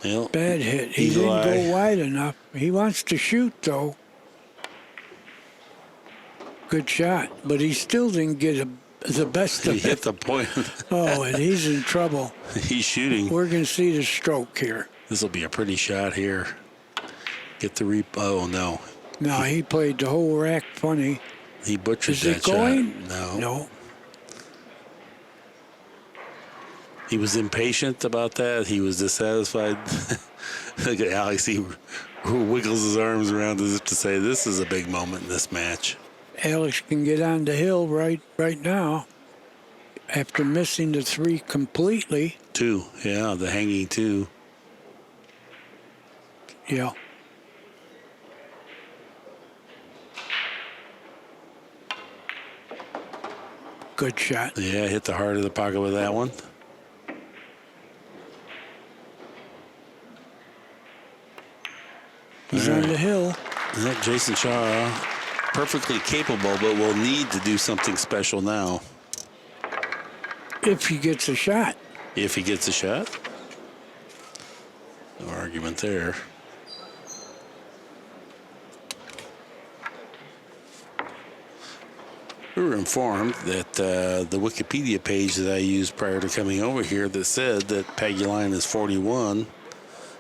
Well, Bad hit. He eagle didn't eye. go wide enough. He wants to shoot, though. Good shot. But he still didn't get the best He of hit it. the point. Oh, and he's in trouble. He's shooting. We're going to see the stroke here. This will be a pretty shot here. Get the Oh, no. No, he played the whole rack funny. He butchered Is that it going? shot. No. No. He was impatient about that. He was dissatisfied. Look at Alex. He wiggles his arms around as if to say, this is a big moment in this match. Alex can get on the hill right now after missing the 3 completely. 2. Yeah, the hanging 2. Yeah. Good shot. Yeah, hit the heart of the pocket with that one. Jayson Shaw, perfectly capable, but will need to do something special now. If he gets a shot. If he gets a shot. No argument there. We were informed that the Wikipedia page that I used prior to coming over here that said that Pagulayan is 41.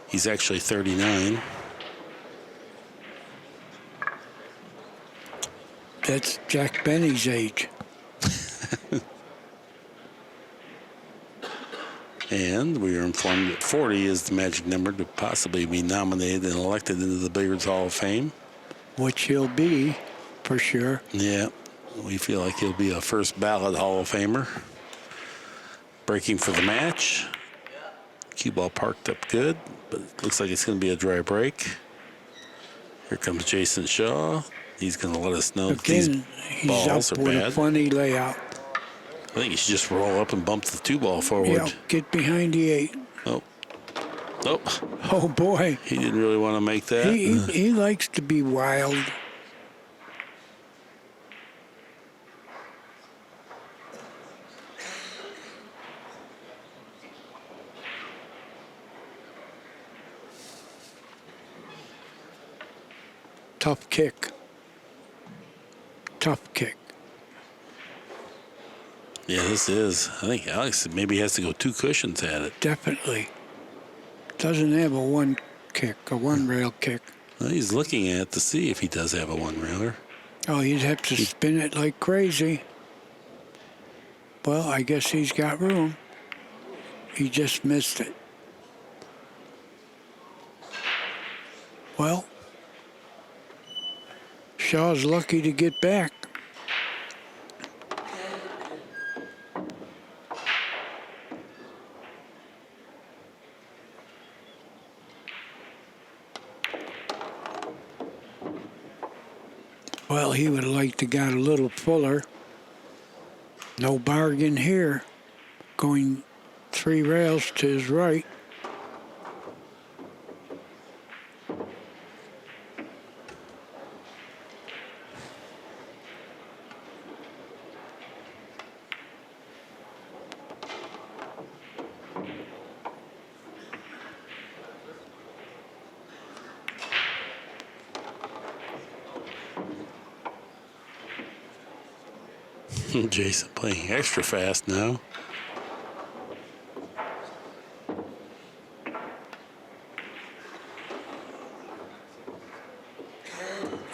He's actually 39. That's Jack Benny's age. And we are informed that 40 is the magic number to possibly be nominated and elected into the Billiards Hall of Fame. Which he'll be, for sure. Yeah, we feel like he'll be a first ballot Hall of Famer. Breaking for the match. Cue ball parked up good, but it looks like it's going to be a dry break. Here comes Jayson Shaw. He's going to let us know that these Again, he's balls up are with bad. a funny layout. I think he should just roll up and bump the 2-ball forward. Yeah, get behind the 8. Oh. Oh. Oh, boy. He didn't really want to make that. He likes to be wild. Tough kick. Tough kick. Yeah, this is. I think Alex maybe has to go 2 cushions at it. Definitely. Doesn't have a one rail kick. Well, he's looking at it to see if he does have a 1-railer. Oh, he'd have to spin it like crazy. Well, I guess he's got room. He just missed it. Well, Shaw's lucky to get back. Well, he would have liked to got a little fuller. No bargain here. Going 3 rails to his right. Jayson playing extra fast now.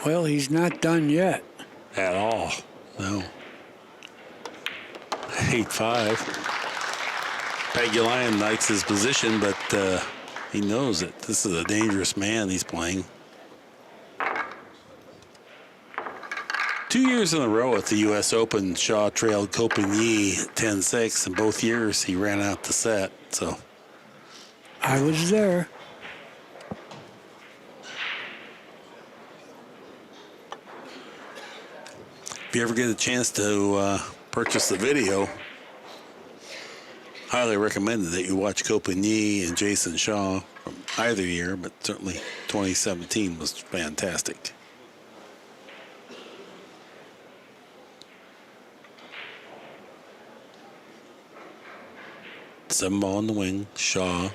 Well, he's not done yet. At all. No. 8-5. Pagulayan likes his position, but he knows it. This is a dangerous man he's playing. 2 years in a row at the U.S. Open, Shaw trailed Copenhagen 10-6, and both years he ran out the set. So I was there. if you ever get a chance to purchase the video, highly recommend that you watch Copenhagen and Jayson Shaw from either year, but certainly 2017 was fantastic. Seven ball in the wing. Shaw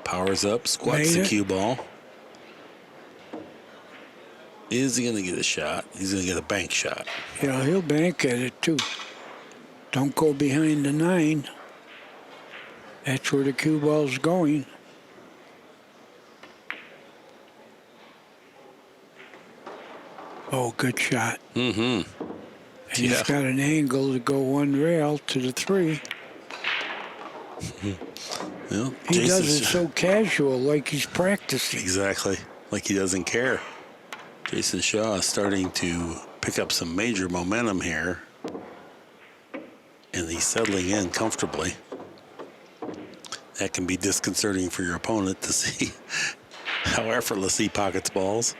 powers up, squats the cue ball. Is he going to get a shot? He's going to get a bank shot. Yeah, he'll bank at it too. Don't go behind the 9. That's where the cue ball's going. Oh, good shot. Mm-hmm. And he's got an angle to go 1 rail to the 3. Well, He does it so casual, like he's practicing. Exactly. Like he doesn't care. Jayson Shaw is starting to pick up some major momentum here. And he's settling in comfortably. That can be disconcerting for your opponent to see how effortless he pockets balls.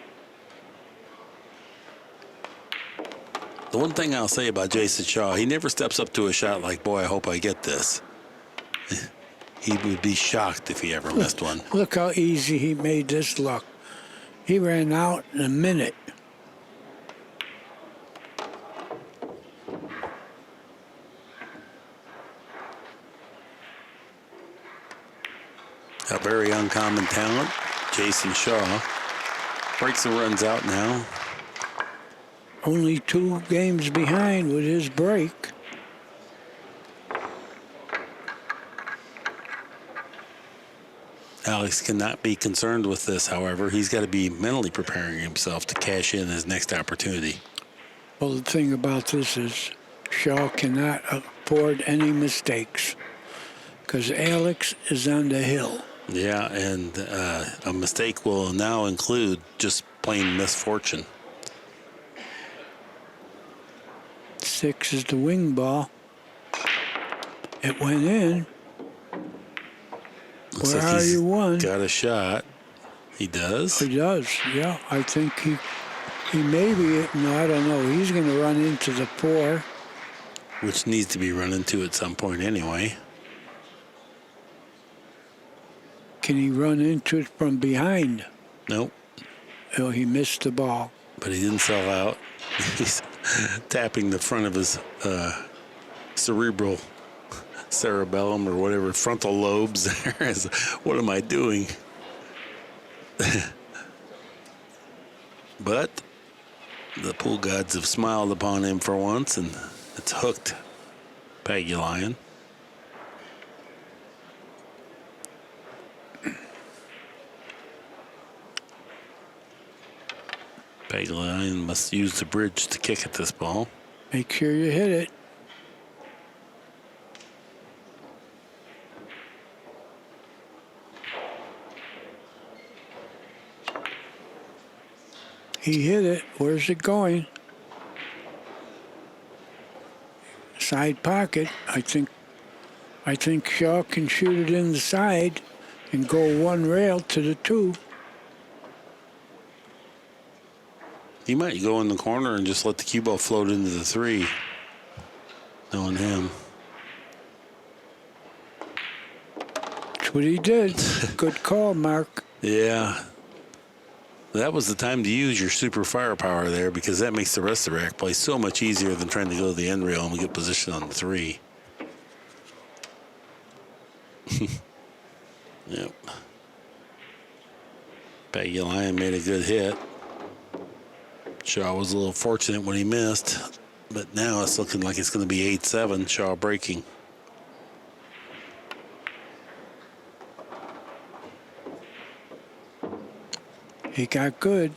The one thing I'll say about Jayson Shaw, he never steps up to a shot like, boy, I hope I get this. He would be shocked if he ever missed one. Look how easy he made this look. He ran out in a minute. A very uncommon talent, Jayson Shaw. Breaks and runs out now. Only 2 games behind with his break. Alex cannot be concerned with this, however. He's got to be mentally preparing himself to cash in his next opportunity. Well, the thing about this is Shaw cannot afford any mistakes because Alex is on the hill. Yeah, and a mistake will now include just plain misfortune. 6 is the wing ball. It went in. Looks Where like are he's you, one? got a shot. He does. He does, yeah. I think he may be, no, I don't know. He's going to run into the 4. Which needs to be run into at some point anyway. Can he run into it from behind? Nope. Oh, he missed the ball. But he didn't sell out. He's tapping the front of his cerebellum or whatever, frontal lobes there. What am I doing? But the pool gods have smiled upon him for once, and it's hooked Pagulayan. Pagulayan must use the bridge to kick at this ball. Make sure you hit it. He hit it. Where's it going? Side pocket. I think Shaw can shoot it in the side and go 1 rail to the 2. He might go in the corner and just let the cue ball float into the 3. Knowing him. That's what he did. Good call, Mark. Yeah. That was the time to use your super firepower there, because that makes the rest of the rack play so much easier than trying to go to the end rail and get position on the 3. Yep. Pagulayan made a good hit. Shaw was a little fortunate when he missed, but now it's looking like it's going to be 8-7, Shaw breaking. He got good.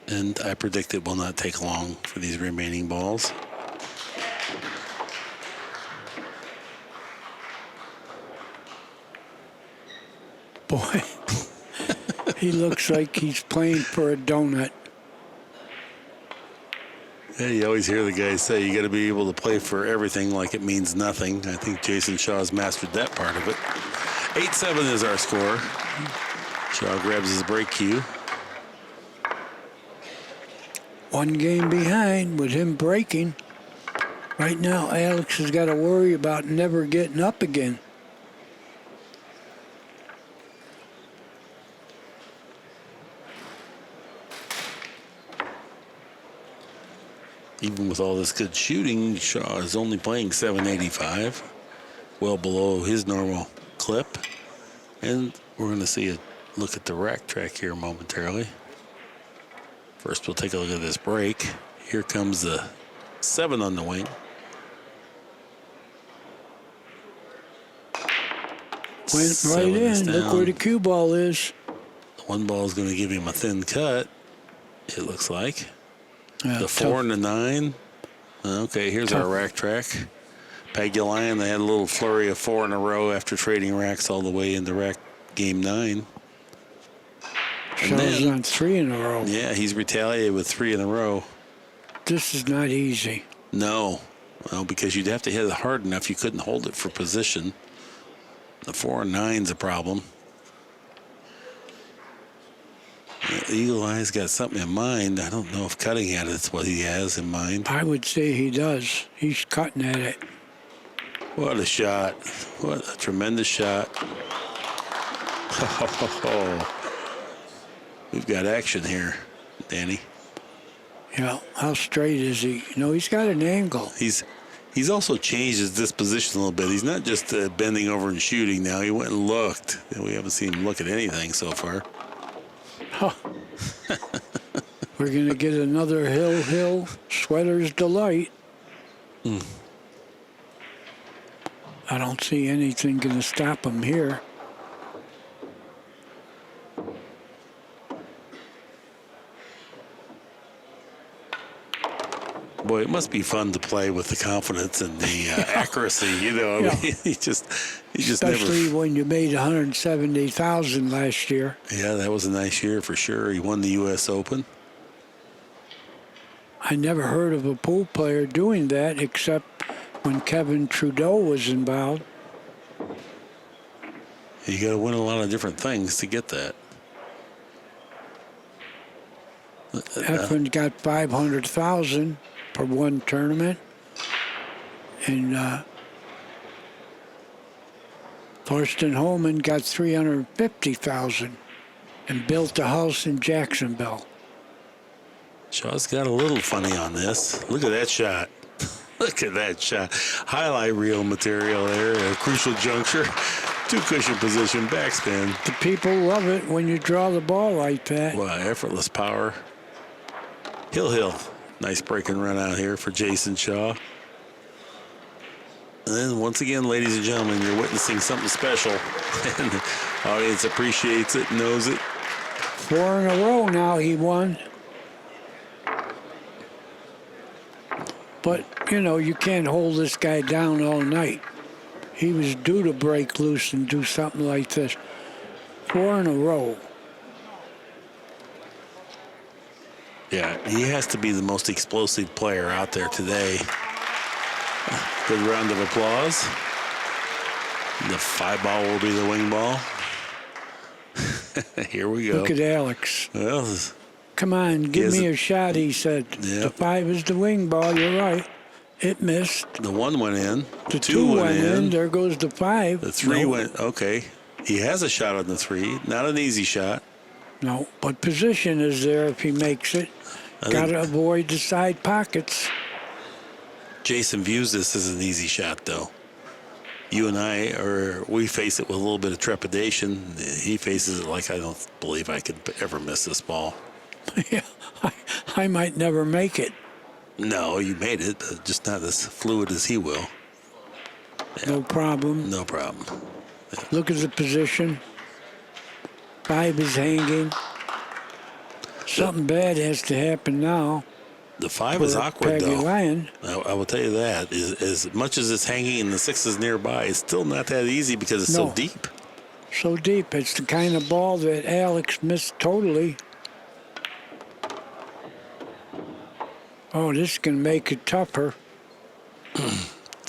And I predict it will not take long for these remaining balls. Boy, he looks like he's playing for a donut. Yeah, you always hear the guys say you got to be able to play for everything like it means nothing. I think Jayson Shaw's mastered that part of it. 8-7 is our score. Shaw grabs his break cue. 1 game behind with him breaking. Right now, Alex has got to worry about never getting up again. Even with all this good shooting, Shaw is only playing 785, well below his normal clip. And we're going to see a look at the rack track here momentarily. First, we'll take a look at this break. Here comes the 7 on the wing. Went right in. Look where the cue ball is. The 1 ball is going to give him a thin cut, it looks like. The Tough. 4 and the 9. Okay, here's our rack track. Pagulayan, they had a little flurry of 4 in a row after trading racks all the way into rack game 9. Shaw's on 3 in a row. Yeah, he's retaliated with 3 in a row. This is not easy. No. Well, because you'd have to hit it hard enough you couldn't hold it for position. The 4 and 9's a problem. Eagle Eye's got something in mind. I don't know if cutting at it's what he has in mind. I would say he does. He's cutting at it. What a shot. What a tremendous shot. We've got action here, Danny. Yeah, how straight is he? No, he's got an angle. He's also changed his disposition a little bit. He's not just bending over and shooting now. He went and looked. We haven't seen him look at anything so far. Huh. We're going to get another Hill Sweater's Delight. I don't see anything going to stop him here. Boy, it must be fun to play with the confidence and the accuracy. You know, Yeah. I mean, he just Especially never. when you made 170,000 last year. Yeah, that was a nice year for sure. He won the U.S. Open. I never heard of a pool player doing that except when Kevin Trudeau was involved. You got to win a lot of different things to get that. Efren got 500,000 for one tournament, and Thorsten Holman got 350,000 and built a house in Jacksonville. Shaw's got a little funny on this. Look at that shot. Look at that shot. Highlight reel material there at a crucial juncture. Two cushion position backspin. The people love it when you draw the ball like that. Wow, effortless power. Hill. Nice break and run out here for Jayson Shaw. And then once again, ladies and gentlemen, you're witnessing something special. And the audience appreciates it, knows it. 4 in a row now he won. But, you know, you can't hold this guy down all night. He was due to break loose and do something like this. 4 in a row. Yeah, he has to be the most explosive player out there today. Good round of applause. The 5-ball will be the wing ball. Here we go. Look at Alex. Well, Come on, give me a shot, he said. Yeah. The 5 is the wing ball, you're right. It missed. the 1 went in. The 2 2 went went in. in. There goes the 5. The 3 No. went, okay. He has a shot on the 3. Not an easy shot. No, but position is there if he makes it. Got to avoid the side pockets. Jason views this as an easy shot, though. You and we face it with a little bit of trepidation. He faces it like, I don't believe I could ever miss this ball. Yeah, I might never make it. No, you made it, but just not as fluid as he will. No problem. No problem. Look at the position. 5 is hanging. Something bad has to happen now. The 5 is awkward, though. Pagulayan. I will tell you that. As much as it's hanging and the 6 is nearby, it's still not that easy because it's so No. deep. So deep. It's the kind of ball that Alex missed totally. Oh, this can make it tougher.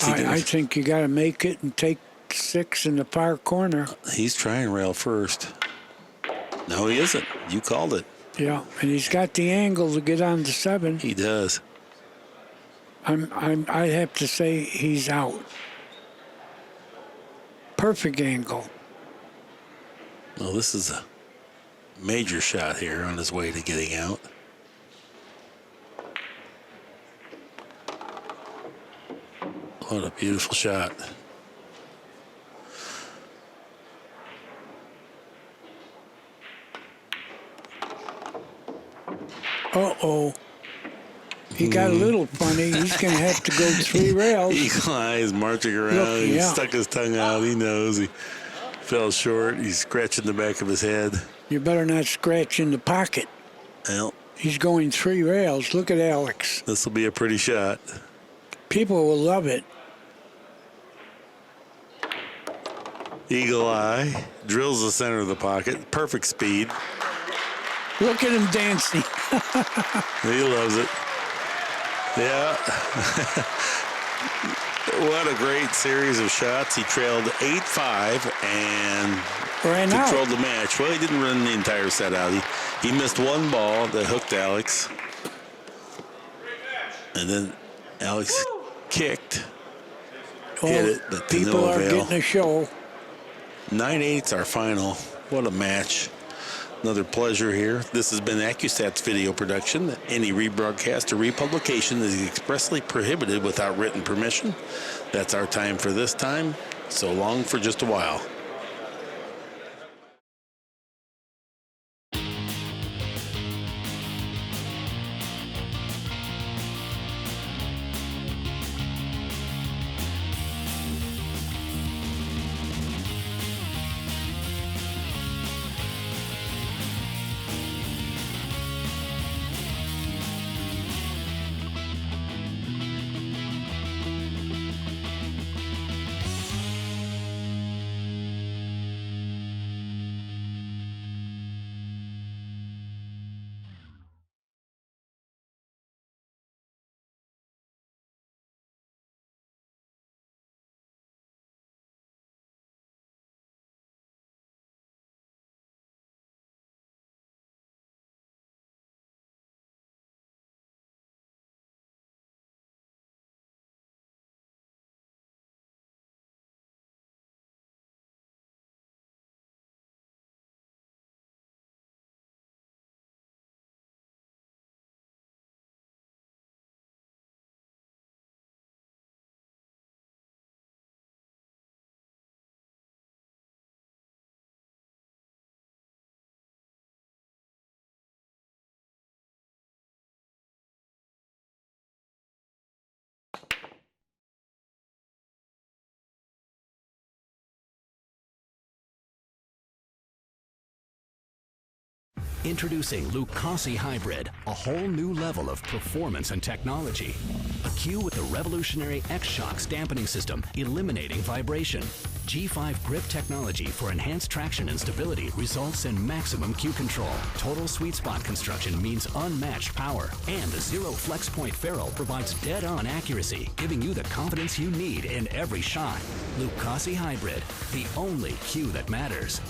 I think you got to make it and take 6 in the far corner. He's trying rail first. No, he isn't. You called it. Yeah, and he's got the angle to get on to 7. He does. I have to say he's out. Perfect angle. Well, this is a major shot here on his way to getting out. What a beautiful shot. Uh-oh. He got a little funny. He's going to have to go 3 rails. Eagle eye is marching around. Look, He yeah. stuck his tongue out. He knows he fell short. He's scratching the back of his head. You better not scratch in the pocket. Well, He's going 3 rails. Look at Alex. this will be a pretty shot. People will love it. Eagle eye drills the center of the pocket. Perfect speed. Look at him dancing. He loves it. Yeah. What a great series of shots. He trailed 8-5 and Ran out. controlled the match. Well, he didn't run the entire set out. He missed 1 ball that hooked Alex. And then Alex kicked. Hit it, but to people no are avail. getting a show. 9-8's our final. What a match. Another pleasure here. This has been Accu-Stats video production. Any rebroadcast or republication is expressly prohibited without written permission. That's our time for this time. So long for just a while. Introducing Accu Hybrid, a whole new level of performance and technology. A cue with the revolutionary X-Shocks dampening system, eliminating vibration. G5 grip technology for enhanced traction and stability results in maximum cue control. Total sweet spot construction means unmatched power. And the Zero Flex Point ferrule provides dead-on accuracy, giving you the confidence you need in every shot. Accu Hybrid, the only cue that matters.